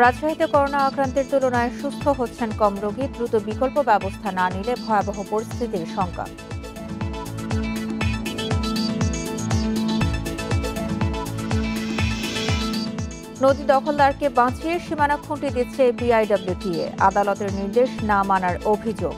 রাজশাহীতে করোনা আক্রান্তের তুলনায় সুস্থ হচ্ছেন কম রোগী, দ্রুত বিকল্প ব্যবস্থা না নিলে ভয়াবহ পরিস্থিতির শঙ্কা। নদী দখলদারকে বাঁচিয়ে সীমানা খুঁটি দিচ্ছে বিআইডব্লিউটিএ, আদালতের নির্দেশ না মানার অভিযোগ।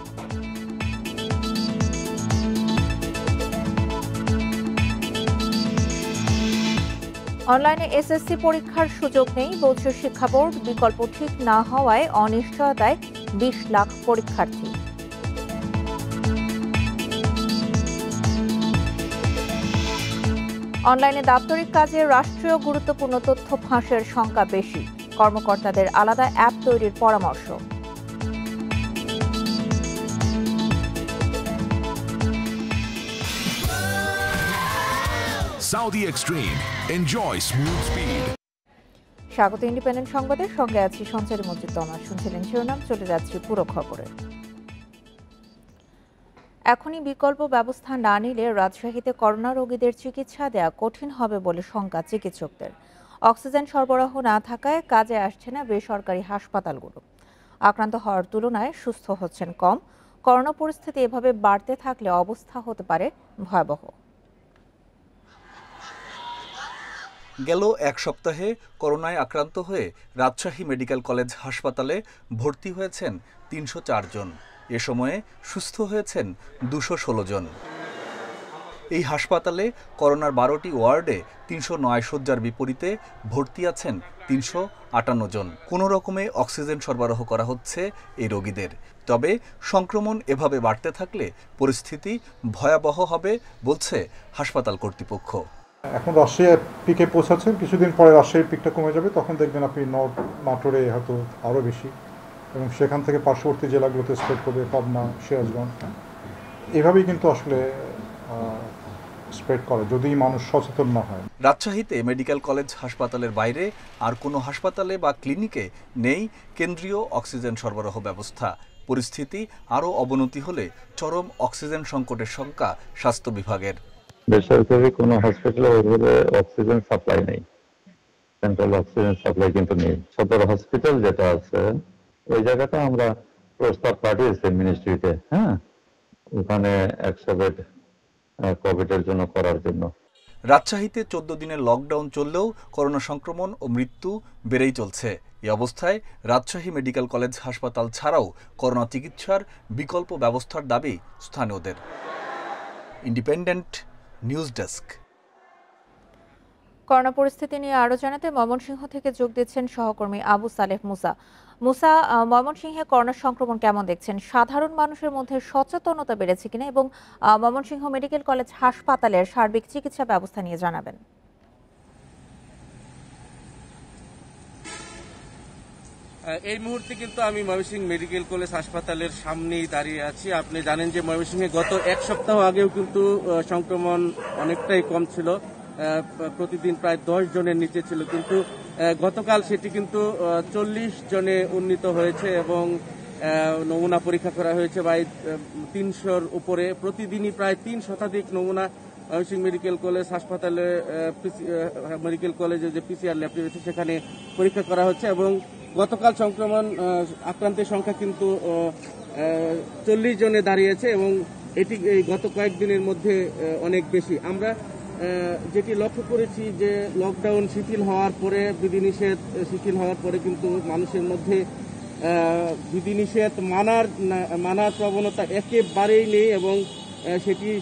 অনলাইনে এসএসসি পরীক্ষার সুযোগ নেই বলছে শিক্ষা বোর্ড, বিকল্প ঠিক না হওয়ায় অনিশ্চয়তায় 20 লাখ পরীক্ষার্থী। অনলাইনে দাপ্তরিক কাজে রাষ্ট্রীয় গুরুত্বপূর্ণ তথ্য ফাঁসের শঙ্কা বেশি, কর্মকর্তাদের আলাদা অ্যাপ তৈরির পরামর্শ। Saudi Extreme. Enjoy smooth speed. স্বাগত ইন্ডিপেন্ডেন্ট সংবাদের সঙ্গে আছি সঞ্চারী মজিদ তমা। শুনছিলেন শিরোনাম, চলে যাচ্ছি পুরো খবরে। এখনই বিকল্প ব্যবস্থা না নিলে রাজশাহীতে করোনা রোগীদের চিকিৎসা দেওয়া কঠিন হবে বলে শঙ্কা চিকিৎসকদের। অক্সিজেন সরবরাহ না থাকায় কাজে আসছে না বেসরকারি হাসপাতালগুলো। আক্রান্ত হওয়ার তুলনায় সুস্থ হচ্ছেন কম। করোনা পরিস্থিতি এভাবে বাড়তে থাকলে অবস্থা হতে পারে ভয়াবহ। গেল এক সপ্তাহে করোনায় আক্রান্ত হয়ে রাজশাহী মেডিকেল কলেজ হাসপাতালে ভর্তি হয়েছেন 304 জন। এ সময়ে সুস্থ হয়েছেন 216 জন। এই হাসপাতালে করোনার 12টি ওয়ার্ডে 309 শয্যার বিপরীতে ভর্তি আছেন 358 জন। কোনো রকমে অক্সিজেন সরবরাহ করা হচ্ছে এই রোগীদের। তবে সংক্রমণ এভাবে বাড়তে থাকলে পরিস্থিতি ভয়াবহ হবে বলছে হাসপাতাল কর্তৃপক্ষ। এখন রাজশাহী পিকে পৌঁছাচ্ছেন, কিছুদিন পরে রাজশাহীর পিকটা কমে যাবে, তখন দেখবেন আপনি নাটোরে হয়তো আরও বেশি, এবং সেখান থেকে পার্শ্ববর্তী জেলাগুলোতে স্প্রেড করবে, পাবনা, সিরাজগঞ্জ। এভাবেই কিন্তু আসলে স্প্রেড করে যদি মানুষ সচেতন না হয়। রাজশাহীতে মেডিকেল কলেজ হাসপাতালের বাইরে আর কোনো হাসপাতালে বা ক্লিনিকে নেই কেন্দ্রীয় অক্সিজেন সরবরাহ ব্যবস্থা। পরিস্থিতি আরও অবনতি হলে চরম অক্সিজেন সংকটের শঙ্কা স্বাস্থ্য বিভাগের। বেসরকারি কোনো হসপিটালে ওইভাবে অক্সিজেন সাপ্লাই নেই, সেন্ট্রাল অক্সিজেন সাপ্লাই কিন্তু নেই। সদর হসপিটাল যেটা আছে ওই জায়গাটা আমরা প্রস্তাব পাঠিয়েছি মিনিস্ট্রিতে, ওখানে 100 বেড কোভিডের জন্য করার জন্য। রাজশাহীতে 14 দিনের লকডাউন চললেও করোনা সংক্রমণ ও মৃত্যু বেড়েই চলছে। এই অবস্থায় রাজশাহী মেডিকেল কলেজ হাসপাতাল ছাড়াও করোনা চিকিৎসার বিকল্প ব্যবস্থার দাবি স্থানীয়দের। Independent news desk. করোনা পরিস্থিতি নিয়ে আরো জানাতে ময়মনসিংহ থেকে যোগ দিচ্ছেন সহকর্মী আবু সালেহ মুসা। ময়মনসিংহে করোনা সংক্রমণ কেমন দেখছেন? সাধারণ মানুষের মধ্যে সচেতনতা বেড়েছে কিনা এবং ময়মনসিংহ মেডিকেল কলেজ হাসপাতালের সার্বিক চিকিৎসা ব্যবস্থা নিয়ে জানাবেন। এই মুহূর্তে কিন্তু আমি ময়মনসিংহ মেডিকেল কলেজ হাসপাতালের সামনেই দাঁড়িয়ে আছি। আপনি জানেন যে ময়মনসিংহে গত এক সপ্তাহ আগেও কিন্তু সংক্রমণ অনেকটাই কম ছিল, প্রতিদিন প্রায় 10 জনের নিচে ছিল, কিন্তু গতকাল সেটি কিন্তু 40 জনে উন্নীত হয়েছে এবং নমুনা পরীক্ষা করা হয়েছে প্রায় 300-র উপরে। প্রতিদিনই প্রায় 3 শতাধিক নমুনা ময়মনসিংহ মেডিকেল কলেজ হাসপাতালে মেডিকেল কলেজে যে পিসিআর ল্যাবটি রয়েছে সেখানে পরীক্ষা করা হচ্ছে এবং গতকাল সংক্রমণ আক্রান্তের সংখ্যা কিন্তু 40 জনে দাঁড়িয়েছে এবং এটি গত কয়েকদিনের মধ্যে অনেক বেশি। আমরা যেটি লক্ষ্য করেছি যে লকডাউন শিথিল হওয়ার পরে, বিধিনিষেধ শিথিল হওয়ার পরে কিন্তু মানুষের মধ্যে বিধিনিষেধ মানার প্রবণতা একেবারেই নেই এবং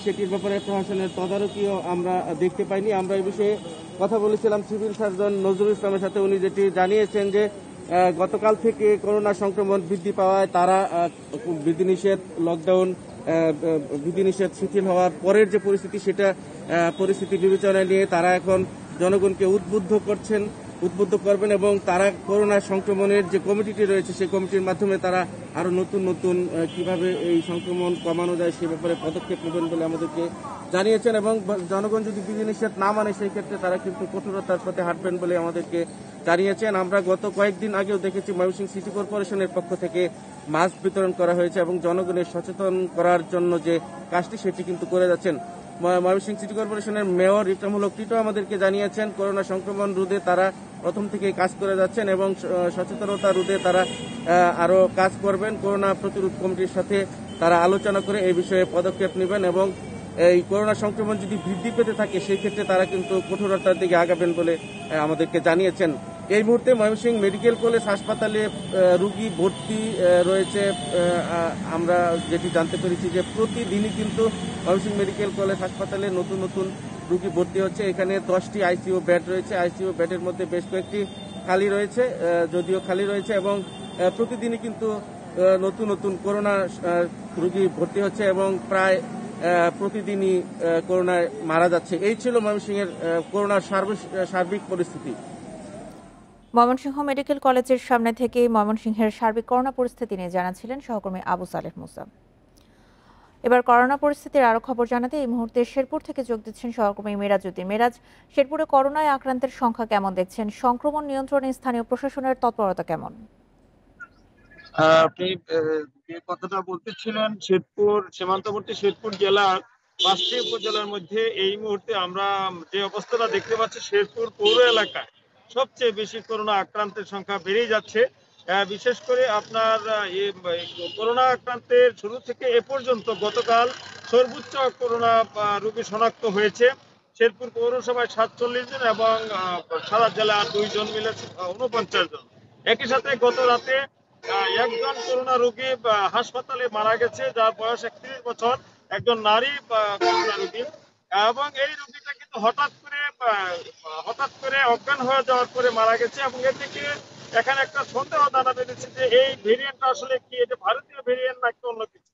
সেটির ব্যাপারে প্রশাসনের তদারকিও আমরা দেখতে পাইনি। আমরা এই বিষয়ে কথা বলেছিলাম সিভিল সার্জন নজরুল ইসলামের সাথে। উনি যেটি জানিয়েছেন যে গতকাল থেকে করোনা সংক্রমণ বৃদ্ধি পাওয়ায় তারা বিধিনিষেধ শিথিল হওয়ার পরের যে পরিস্থিতি, সেটা পরিস্থিতি বিবেচনায় নিয়ে তারা এখন জনগণকে উদ্বুদ্ধ করবেন এবং তারা করোনা সংক্রমণের যে কমিটিটি রয়েছে সেই কমিটির মাধ্যমে তারা আরো নতুন কিভাবে এই সংক্রমণ কমানো যায় সে ব্যাপারে পদক্ষেপ নেবেন বলে আমাদেরকে জানিয়েছেন এবং জনগণ যদি বিধিনিষেধ না মানে সেই ক্ষেত্রে তারা কিন্তু কঠোরতার পথে হাঁটবেন বলে আমাদেরকে জানিয়েছেন। আমরা গত কয়েকদিন আগেও দেখেছি ময়মনসিংহ সিটি কর্পোরেশনের পক্ষ থেকে মাস্ক বিতরণ করা হয়েছে এবং জনগণের সচেতন করার জন্য যে কাজটি সেটি কিন্তু করে যাচ্ছেন। ময়মনসিংহ সিটি কর্পোরেশনের মেয়র ইকরামুল হক টিটো আমাদেরকে জানিয়েছেন করোনা সংক্রমণ রোধে তারা প্রথম থেকেই কাজ করে যাচ্ছেন এবং সচেতনতা রোধে তারা আরও কাজ করবেন। করোনা প্রতিরোধ কমিটির সাথে তারা আলোচনা করে এই বিষয়ে পদক্ষেপ নেবেন এবং এই করোনা সংক্রমণ যদি বৃদ্ধি পেতে থাকে সেই ক্ষেত্রে তারা কিন্তু কঠোরতার দিকে আগাবেন বলে আমাদেরকে জানিয়েছেন। এই মুহূর্তে ময়মনসিংহ মেডিকেল কলেজ হাসপাতালে রোগী ভর্তি রয়েছে। আমরা যেটি জানতে পেরেছি যে প্রতিদিনই কিন্তু ময়মনসিংহ মেডিকেল কলেজ হাসপাতালে নতুন নতুন রোগী ভর্তি হচ্ছে। এখানে 10টি আইসিইউ বেড রয়েছে। আইসিইউ বেডের মধ্যে বেশ কয়েকটি খালি রয়েছে, যদিও খালি রয়েছে, এবং প্রতিদিনই কিন্তু নতুন নতুন করোনা রোগী ভর্তি হচ্ছে এবং প্রায় প্রতিদিনই করোনায় মারা যাচ্ছে। এই ছিল ময়মনসিংহের করোনার সার্বিক পরিস্থিতি। ময়মনসিংহ মেডিকেল কলেজের সামনে থেকে ময়মনসিংহের সার্বিক করোনা পরিস্থিতি নিয়ে জানাচ্ছিলেন সহকর্মী আবু সালেহ মুসা। এবার করোনা পরিস্থিতির আরো খবর জানাতে এই মুহূর্তে শেরপুর থেকে যোগ দিচ্ছেন সহকর্মী মিরাজউদ্দিন। মিরাজ, শেরপুরে করোনায় আক্রান্তের সংখ্যা কেমন দেখছেন? সংক্রমণ নিয়ন্ত্রণে স্থানীয় প্রশাসনের তৎপরতা কেমন? আপনি যে কথাটা বলতেছিলেন, শেরপুর সীমান্তবর্তী শেরপুর জেলার 5টি উপজেলার মধ্যে এই মুহূর্তে আমরা যে অবস্থাটা দেখতে পাচ্ছি, শেরপুর পৌর এলাকায় সবচেয়ে বেশি করোনা আক্রান্তের সংখ্যা বেড়ে যাচ্ছে। বিশেষ করে আপনার করোনা আক্রান্তের শুরু থেকে এ পর্যন্ত গতকাল সর্বোচ্চ করোনা রোগী শনাক্ত হয়েছে শেরপুর পৌরসভায় 47 জন এবং সারা জেলা 2 জন মিলে 49 জন। একই সাথে গত রাতে একজন করোনা রোগী হাসপাতালে মারা গেছে, যার বয়স 31 বছর, একজন নারী করোনা রোগী। এবং এই রোগীটা কিন্তু হঠাৎ করে অজ্ঞান হয়ে যাওয়ার পরে মারা গেছে এবং এর থেকে এখানে একটা সন্দেহ দানা বেঁধেছে যে এই ভেরিয়েন্টটা আসলে কি, এটা ভারতীয় ভেরিয়েন্ট নাকি অন্য কিছু।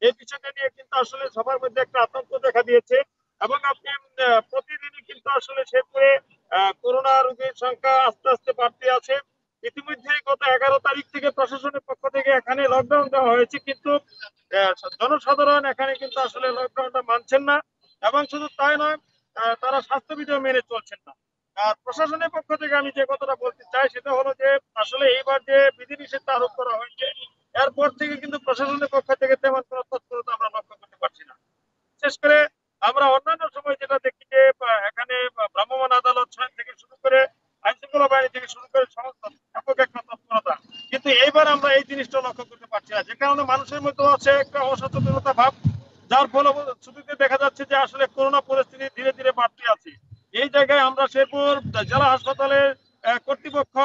এই বিষয়টা নিয়ে কিন্তু আসলে সবার মধ্যে একটা আতঙ্ক দেখা দিয়েছে এবং আপনি প্রতিদিনই কিন্তু আসলে শেরপুরে করোনা রোগীর সংখ্যা আস্তে আস্তে বাড়তে আছে। ইতিমধ্যে গত 11 তারিখ থেকে প্রশাসনের পক্ষ থেকে এখানে লকডাউন দেওয়া হয়েছে, কিন্তু জনসাধারণ এখানে কিন্তু আসলে লকডাউনটা মানছেন না এবং শুধু তাই নয়, তারা স্বাস্থ্যবিধিও মেনে চলছেন না। আর প্রশাসনের পক্ষ থেকে আমি যে কথাটা বলতে চাই সেটা হলো যে আসলে এইবার যে বিধিনিষেধ আরোপ করা হয়েছে, এরপর থেকে কিন্তু প্রশাসনের পক্ষ থেকে তেমন কোনো তৎপরতা আমরা লক্ষ্য করতে পারছি না। বিশেষ করে আমরা অন্যান্য সময় যেটা দেখি যে এখানে ভ্রাম্যমাণ আদালত থেকে শুরু করে আইনশৃঙ্খলা বাহিনী থেকে শুরু করে সমস্ত ব্যাপক একটা তৎপরতা, কিন্তু এইবার আমরা এই জিনিসটা লক্ষ্য করতে পারছি না, যে কারণে মানুষের মধ্যে আছে একটা অসচেতনতা ভাব, যার ফলশ্রুতিতে দেখা যাচ্ছে যে আসলে করোনা পরিস্থিতি ধীরে ধীরে বাড়তে আছে। এই জায়গায় আমরা শেরপুর জেলা হাসপাতালের কর্তৃপক্ষ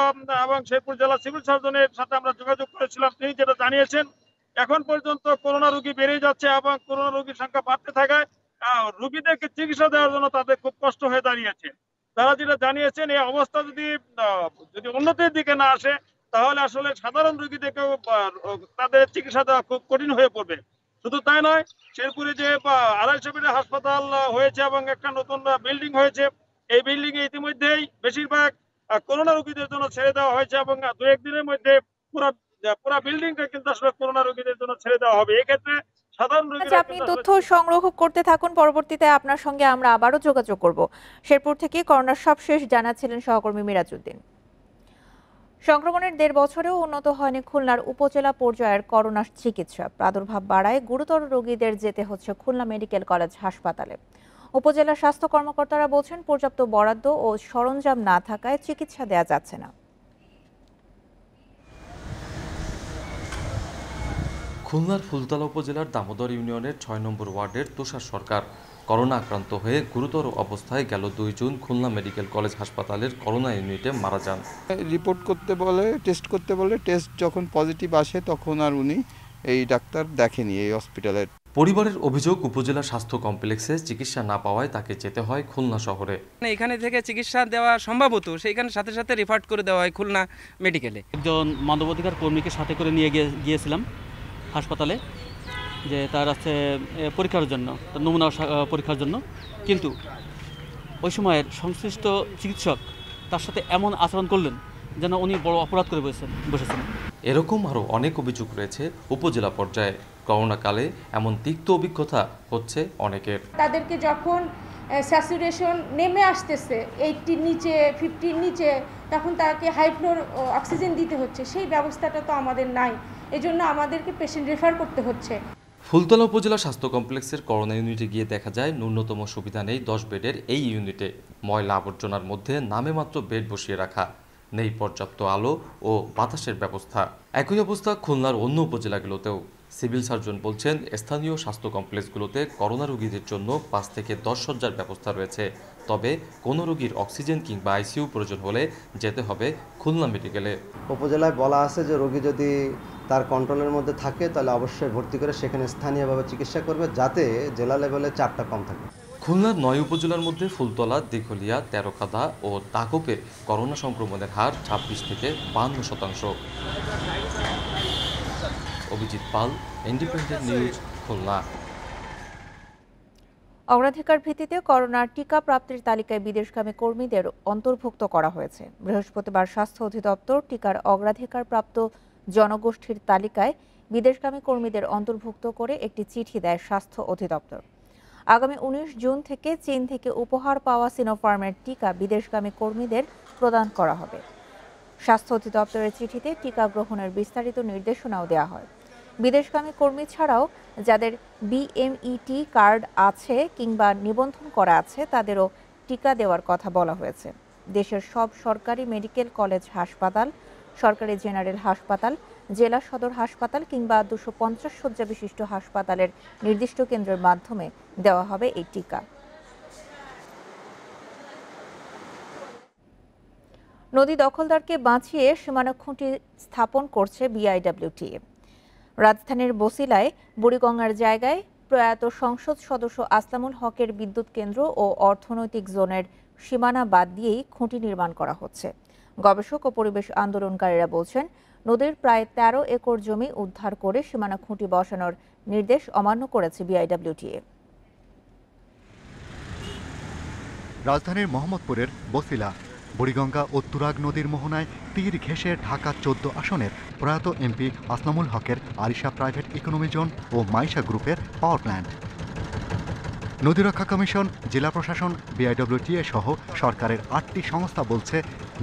এবং শেরপুর জেলা সিভিল সার্জনের সাথে আমরা যোগাযোগ করেছিলাম। তিনি যেটা জানিয়েছেন, এখন পর্যন্ত করোনা রোগী বেড়ে যাচ্ছে এবং করোনা রোগীর সংখ্যা বাড়তে থাকায় রোগীদেরকে চিকিৎসা দেওয়ার জন্য তাদের খুব কষ্ট হয়ে দাঁড়িয়েছে। তারা যেটা জানিয়েছেন, এই অবস্থা যদি উন্নতির দিকে না আসে তাহলে আসলে সাধারণ রোগীদেরকেও তাদের চিকিৎসা দেওয়া খুব কঠিন হয়ে পড়বে। শুধু তাই নয়, শেরপুরে যে 250 বেডের হাসপাতাল হয়েছে এবং একটা নতুন বিল্ডিং হয়েছে, এই বিল্ডিং এ ইতিমধ্যেই বেশিরভাগ করোনা রোগীদের জন্য ছেড়ে দেওয়া হয়েছে এবং 2-1 দিনের মধ্যে পুরো বিল্ডিংটা কিন্তু আসলে করোনা রোগীদের জন্য ছেড়ে দেওয়া হবে। এই ক্ষেত্রে সাধারণ রোগীরা আপনি তথ্য সংগ্রহ করতে থাকুন, পরবর্তীতে আপনার সঙ্গে আমরা আবারও যোগাযোগ করব। শেরপুর থেকে করোনার সবশেষ জানাচ্ছিলেন সহকর্মী মিরাজউদ্দিন। সংক্রমণের 1.5 বছরেও উন্নত হয়নি খুলনার উপজেলা পর্যায়ের করোনা চিকিৎসা। প্রাদুর্ভাব বাড়ায় গুরুতর রোগীদের যেতে হচ্ছে খুলনা মেডিকেল কলেজ হাসপাতালে। উপজেলা স্বাস্থ্য কর্মকর্তারা বলছেন, পর্যাপ্ত বরাদ্দ ও সরঞ্জাম না থাকায় চিকিৎসা দেওয়া যাচ্ছে না। খুলনার ফুলতলা উপজেলার দামোদর ইউনিয়নের 6 নম্বর ওয়ার্ডের তুষার সরকার করোনা আক্রান্ত হয়ে গুরুতর অবস্থায় গেল 2 জুন খুলনা মেডিকেল কলেজ হাসপাতালের করোনা ইউনিটে মারা যান। রিপোর্ট করতে বলে, টেস্ট যখন পজিটিভ আসে তখন আর উনি এই ডাক্তার দেখেনি এই হসপিটালের। পরিবারের অভিযোগ, উপজেলা স্বাস্থ্য কমপ্লেক্সে চিকিৎসা না পাওয়ায় তাকে যেতে হয় খুলনা শহরে। এখানে থেকে চিকিৎসা দেওয়া সম্ভব হতো, সেইখানে সাথে সাথে রেফার করে দেওয়া হয় খুলনা মেডিকেলে। একজন মানবাধিকার কর্মীকে সাথে করে নিয়ে গিয়েছিলাম হাসপাতালে, যে তার আছে পরীক্ষার জন্য, তার নমুনা পরীক্ষার জন্য, কিন্তু ওই সময়ের সংশ্লিষ্ট চিকিৎসক তার সাথে এমন আচরণ করলেন যেন উনি বড় অপরাধ করে বসেছেন। এরকম আরও অনেক অভিযোগ রয়েছে উপজেলা পর্যায়ে। করোনাকালে এমন তিক্ত অভিজ্ঞতা হচ্ছে অনেকের। তাদেরকে যখন স্যাচুরেশন নেমে আসতেছে 80 নিচে, 50 নিচে, তখন তাকে হাই ফ্লোর অক্সিজেন দিতে হচ্ছে, সেই ব্যবস্থাটা তো আমাদের নাই। এজন্য আমাদেরকে পেশেন্ট রেফার করতে হচ্ছে। ফুলতলা উপজেলা স্বাস্থ্য কমপ্লেক্সের করোনা ইউনিটে গিয়ে দেখা যায় ন্যূনতম সুবিধা নেই 10 বেডের এই ইউনিটে। ময়লা আবর্জনার মধ্যে নামে মাত্র বেড বসিয়ে রাখা, নেই পর্যাপ্ত আলো ও বাতাসের ব্যবস্থা। একই অবস্থা খুলনার অন্য উপজেলাগুলোতেও। সিভিল সার্জন বলছেন, স্থানীয় স্বাস্থ্য কমপ্লেক্সগুলোতে করোনা রোগীদের জন্য 5 থেকে 10 শয্যার ব্যবস্থা রয়েছে। তবে কোনো রোগীর অক্সিজেন কিংবা আইসিইউ প্রয়োজন হলে যেতে হবে খুলনা মেডিকেলে। উপজেলায় বলা আছে যে রোগী যদি তার কন্ট্রোলের মধ্যে থাকে তাহলে অবশ্যই ভর্তি করে সেখানে স্থানীয়ভাবে চিকিৎসা করবে, যাতে জেলা লেভেলে চাপটা কম থাকে। খুলনার 9 উপজেলার মধ্যে ফুলতলা, দিঘলিয়া, তেরোখাদা ও দাগপে করোনা সংক্রমণের হার 26 থেকে 52%। অভিজিৎ পাল, ইন্ডিপেন্ডেন্ট নিউজ, খুলনা। অগ্রাধিকার ভিত্তিতে করোনার টিকা প্রাপ্তির তালিকায় বিদেশগামী কর্মীদের অন্তর্ভুক্ত করা হয়েছে। বৃহস্পতিবার স্বাস্থ্য অধিদপ্তর টিকার অগ্রাধিকার প্রাপ্ত জনগোষ্ঠীর তালিকায় বিদেশগামী কর্মীদের অন্তর্ভুক্ত করে একটি চিঠি দেয় স্বাস্থ্য অধিদপ্তর। আগামী 19 জুন থেকে চীন থেকে উপহার পাওয়া সিনোফার্মের টিকা বিদেশগামী কর্মীদের প্রদান করা হবে। স্বাস্থ্য অধিদপ্তরের চিঠিতে টিকা গ্রহণের বিস্তারিত নির্দেশনাও দেওয়া হয়। বিদেশগামী কর্মী ছাড়াও যাদের বিএমইটি কার্ড আছে কিংবা নিবন্ধন করা আছে তাদেরও টিকা দেওয়ার কথা বলা হয়েছে। দেশের সব সরকারি মেডিকেল কলেজ হাসপাতাল, সরকারি জেনারেল হাসপাতাল, জেলা সদর হাসপাতাল কিংবা 250 শয্যা বিশিষ্ট হাসপাতালের নির্দিষ্ট কেন্দ্রের মাধ্যমে দেওয়া হবে এই টিকা। নদী দখলদারকে বাঁচিয়ে সীমানা খুঁটি স্থাপন করছে বিআইডব্লিউটিএ। রাজধানীর বসিলায় বুড়িগঙ্গার জায়গায় প্রয়াত সংসদ সদস্য আসলামুল হকের বিদ্যুৎ কেন্দ্র ও অর্থনৈতিক জোনের সীমানা বাদ দিয়েই খুঁটি নির্মাণ করা হচ্ছে। গবেষক ও পরিবেশ আন্দোলনকারীরা বলছেন, নদীর প্রায় 13 একর জমি উদ্ধার করে সীমানা খুঁটি বসানোর নির্দেশ অমান্য করেছে বিআইডব্লিউটিএ। রাজধানীর মোহাম্মদপুরের বসিলা বুড়িগঙ্গা ও তুরাগ নদীর মোহনায় তীর ঘেঁষে ঢাকা 14 আসনের প্রয়াত এমপি আসলামুল হকের আরিশা প্রাইভেট ইকোনমি জোন ও মাইশা গ্রুপের পাওয়ার প্ল্যান্ট। নদী রক্ষা কমিশন, জেলা প্রশাসন, বিআইডব্লিউটিএ সহ সরকারের 8টি সংস্থা বলছে,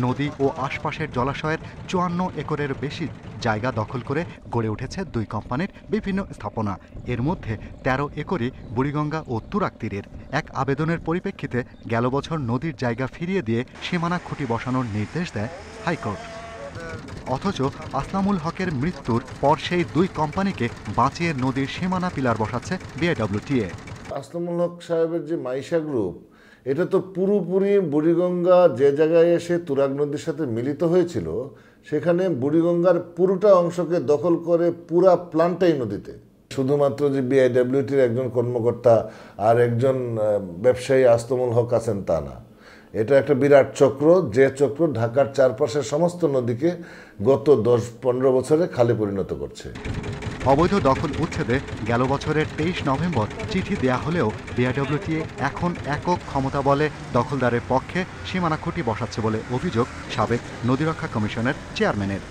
নদী ও আশপাশের জলাশয়ের 54 একরের বেশি জায়গা দখল করে গড়ে উঠেছে 2 কোম্পানির বিভিন্ন স্থাপনা। এর মধ্যে 13 একরই বুড়িগঙ্গা ও তুরাগ তীরের। এক আবেদনের পরিপ্রেক্ষিতে গেল বছর নদীর জায়গা ফিরিয়ে দিয়ে সীমানা খুঁটি বসানোর নির্দেশ দেয় হাইকোর্ট। অথচ আসলামুল হকের মৃত্যুর পর সেই 2 কোম্পানিকে বাঁচিয়ে নদীর সীমানা পিলার বসাচ্ছে বিআইডব্লিউটিএ। আসলামুল হক সাহেবের যে মাইশা গ্রুপ, এটা তো পুরোপুরি বুড়িগঙ্গা যে জায়গায় এসে তুরাগ নদীর সাথে মিলিত হয়েছিল, সেখানে বুড়িগঙ্গার পুরোটা অংশকে দখল করে পুরা প্ল্যান্টটাই নদীতে। শুধুমাত্র যে বিআইডব্লিউটির একজন কর্মকর্তা আর একজন ব্যবসায়ী আসলামুল হক আছেন তা না, এটা একটা বিরাট চক্র, যে চক্র ঢাকার চারপাশের সমস্ত নদীকে গত 10-15 বছরে খালে পরিণত করছে। অবৈধ দখল উচ্ছেদে গেল বছরের 23 নভেম্বর চিঠি দেয়া হলেও বিআইডব্লিউটিএ এখন একক ক্ষমতা বলে দখলদারের পক্ষে সীমানা খুঁটি বসাচ্ছে বলে অভিযোগ সাবেক নদী রক্ষা কমিশনের চেয়ারম্যানের।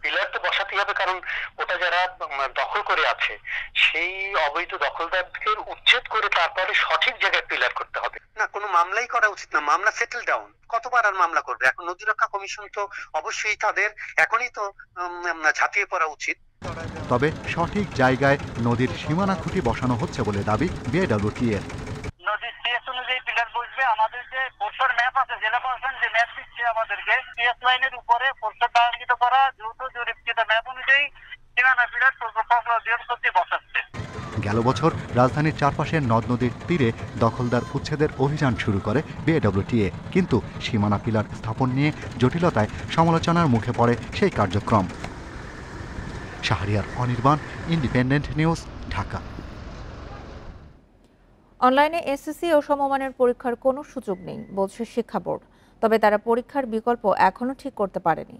পিলার তো বসাতেই হবে, কারণ ওটা যারা দখল করে আছে সেই অবৈধ দখলদারকে উচ্ছেদ করে তারপরে সঠিক জায়গায় পিলার করতে হবে। না, কোনো মামলাই করা উচিত না, মামলা সেটেল ডাউন। কতবার আর মামলা করবে? এখন নদী রক্ষা কমিশন তো অবশ্যই তাদের এখনই তো ঝাঁপিয়ে পড়া উচিত। তবে সঠিক জায়গায় নদীর সীমানা খুঁটি বসানো হচ্ছে বলে দাবি বিআইডব্লিউটিএ। নদীর সিএস অনুযায়ী পিলার বসবে। আমাদের যে পোর্শন ম্যাপ আছে, জেলা প্রশাসন যে ম্যাপ দিচ্ছে আমাদেরকে, সিএস লাইনের উপরে পোর্শন দাঁড়িত করা দ্রুত জরিপকৃত ম্যাপ অনুযায়ী সীমানা পিলার বসাচ্ছে। গেল বছর রাজধানীর চারপাশের নদ নদীর তীরে দখলদার উচ্ছেদের অভিযান শুরু করে বিআইডব্লিউটিএ, কিন্তু সীমানা পিলার স্থাপন নিয়ে জটিলতায় সমালোচনার মুখে পড়ে সেই কার্যক্রম। Shahriar Anirban, independent news, Dhaka. অনলাইনে এসএসসি ও সমমানের পরীক্ষার কোনো সুযোগ নেই বলছে শিক্ষা বোর্ড। তবে তারা পরীক্ষার বিকল্প এখনো ঠিক করতে পারেনি।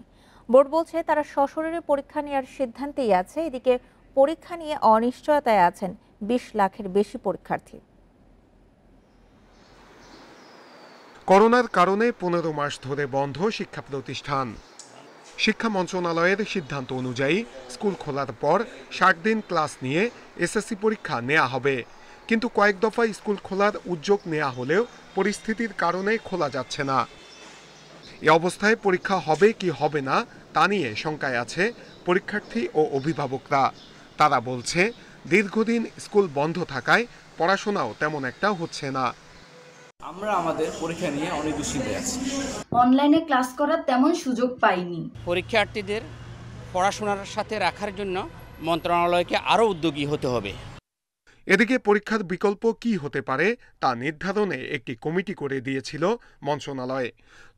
বোর্ড বলছে তারা সশরীরে পরীক্ষা নেওয়ার সিদ্ধান্তেই আছে। এদিকে পরীক্ষা নিয়ে অনিশ্চয়তায় আছেন 20 লাখের বেশি পরীক্ষার্থী। করোনার কারণে 15 মাস ধরে বন্ধ শিক্ষা প্রতিষ্ঠান। শিক্ষা মন্ত্রণালয়ের সিদ্ধান্ত অনুযায়ী স্কুল খোলার পর 60 দিন ক্লাস নিয়ে এসএসসি পরীক্ষা নেওয়া হবে। কিন্তু কয়েক দফা স্কুল খোলার উদ্যোগ নেওয়া হলেও পরিস্থিতির কারণে খোলা যাচ্ছে না। এ অবস্থায় পরীক্ষা হবে কি হবে না তা নিয়ে শঙ্কায় আছে পরীক্ষার্থী ও অভিভাবকরা। তারা বলছে, দীর্ঘদিন স্কুল বন্ধ থাকায় পড়াশোনাও তেমন একটা হচ্ছে না। আমরা আমাদের পরীক্ষা নিয়ে অনেক দুশ্চিন্তায় আছি। অনলাইনে ক্লাস করার তেমন সুযোগ পাইনি। পরীক্ষার্থীদের পড়াশোনার সাথে রাখার জন্য মন্ত্রণালয়কে আরও উদ্যোগী হতে হবে। এদিকে পরীক্ষার বিকল্প কি হতে পারে তা নির্ধারণে একটি কমিটি করে দিয়েছিল মন্ত্রণালয়।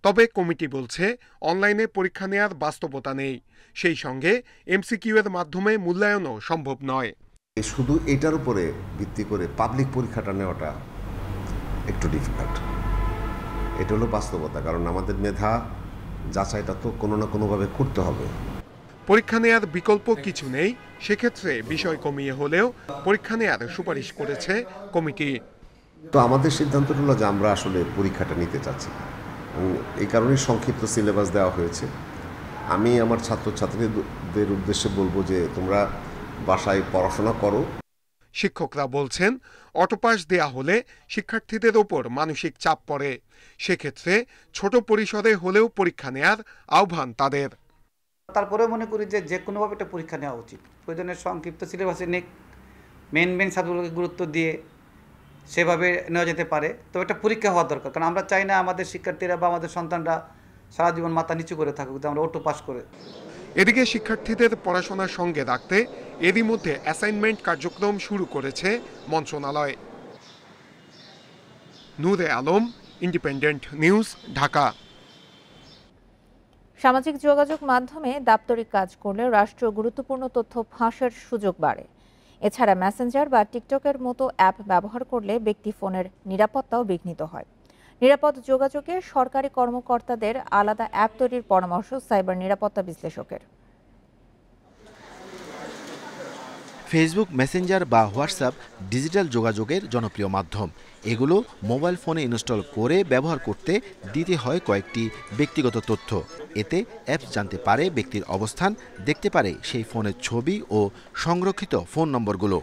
তবে কমিটি বলছে অনলাইনে পরীক্ষা নেওয়ার বাস্তবতা নেই, সেই সঙ্গে এমসিকিউ এর মাধ্যমে মূল্যায়নও সম্ভব নয়। শুধু এটার উপরে ভিত্তি করে পাবলিক পরীক্ষাটা নেওয়াটা একটু ডিফিকাল্ট। এটা হলো বাস্তবতা, কারণ আমাদের মেধা যাচাইটা তো কোনো না কোনোভাবে করতে হবে। পরীক্ষা নেওয়ার বিকল্প কিছু নেই, সেক্ষেত্রে বিষয় কমিয়ে হলেও পরীক্ষা নেওয়ার সুপারিশ করেছে কমিটি। তো আমাদের সিদ্ধান্ত হলো যে আমরা আসলে পরীক্ষাটা নিতে চাচ্ছি, এই কারণেই সংক্ষিপ্ত সিলেবাস দেওয়া হয়েছে। আমি আমার ছাত্রছাত্রীদের উদ্দেশ্যে বলবো যে তোমরা বাসায় পড়াশোনা করো। শিক্ষকরা বলছেন অটোপাস দেয়া হলে শিক্ষার্থীদের ওপর মানসিক চাপ পড়ে, সেক্ষেত্রে ছোট পরিসরে হলেও পরীক্ষা নেওয়ার আহ্বান তাদের। তারপরে মনে করি যে যে কোনোভাবে একটা পরীক্ষা নেওয়া উচিত, প্রয়োজনে সংক্ষিপ্ত সিলেবাসে নিক, মেন সাবজেক্টগুলোকে গুরুত্ব দিয়ে সেভাবে নেওয়া যেতে পারে। তবে একটা পরীক্ষা হওয়া দরকার, কারণ আমরা চাই না আমাদের শিক্ষার্থীরা বা আমাদের সন্তানরা সারা জীবন মাথা নিচু করে থাকুক, আমরা অটো পাস করে। এদিকে শিক্ষার্থীদের পড়াশোনার সঙ্গে রাখতে এরই মধ্যে অ্যাসাইনমেন্ট কার্যক্রম শুরু করেছে মন্ত্রণালয়। নূরে আলম, ইন্ডিপেন্ডেন্ট নিউজ, ঢাকা। সামাজিক যোগাযোগ মাধ্যমে দাপ্তরিক কাজ করলে রাষ্ট্রীয় গুরুত্বপূর্ণ তথ্য ফাঁসের সুযোগ বাড়ে। এছাড়া মেসেঞ্জার বা টিকটকের মতো অ্যাপ ব্যবহার করলে ব্যক্তি ফোনের নিরাপত্তাও বিঘ্নিত হয়। নিরাপদ যোগাযোগে সরকারি কর্মকর্তাদের আলাদা অ্যাপ তৈরির পরামর্শ সাইবার নিরাপত্তা বিশ্লেষকের। ফেসবুক, মেসেঞ্জার বা হোয়াটসঅ্যাপ ডিজিটাল যোগাযোগের জনপ্রিয় মাধ্যম। এগুলো মোবাইল ফোনে ইনস্টল করে ব্যবহার করতে দিতে হয় কয়েকটি ব্যক্তিগত তথ্য। এতে অ্যাপস জানতে পারে ব্যক্তির অবস্থান, দেখতে পারে সেই ফোনের ছবি ও সংরক্ষিত ফোন নম্বরগুলো।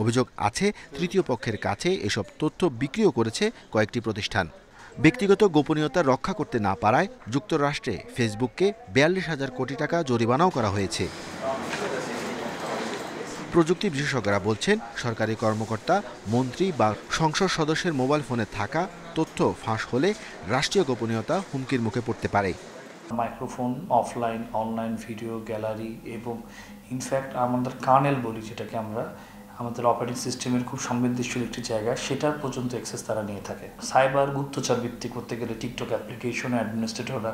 অভিযোগ আছে তৃতীয় পক্ষের কাছে এসব তথ্য বিক্রিও করেছে কয়েকটি প্রতিষ্ঠান। ব্যক্তিগত গোপনীয়তা রক্ষা করতে না পারায় যুক্তরাষ্ট্রে ফেসবুককে 42,000 কোটি টাকা জরিমানাও করা হয়েছে। প্রযুক্তি বিশেষজ্ঞরা বলছেন সরকারি কর্মকর্তা, মন্ত্রী বা সংসদ সদস্যের মোবাইল ফোনে থাকা তথ্য ফাঁস হলে রাষ্ট্রীয় গোপনীয়তা হুমকির মুখে পড়তে পারে। Microphone, offline, online video gallery এবং ইনফ্যাক্ট আমাদের কার্নেল বলি, যেটাকে আমরা আমাদের অপারেটিং সিস্টেমের খুব সংবেদনশীল একটি জায়গা, সেটার পর্যন্ত অ্যাক্সেস তারা নিয়ে থাকে। সাইবার গুপ্তচর ভিত্তি করতে গেলে টিকটক অ্যাপ্লিকেশন অ্যাডমিনিস্ট্রেটররা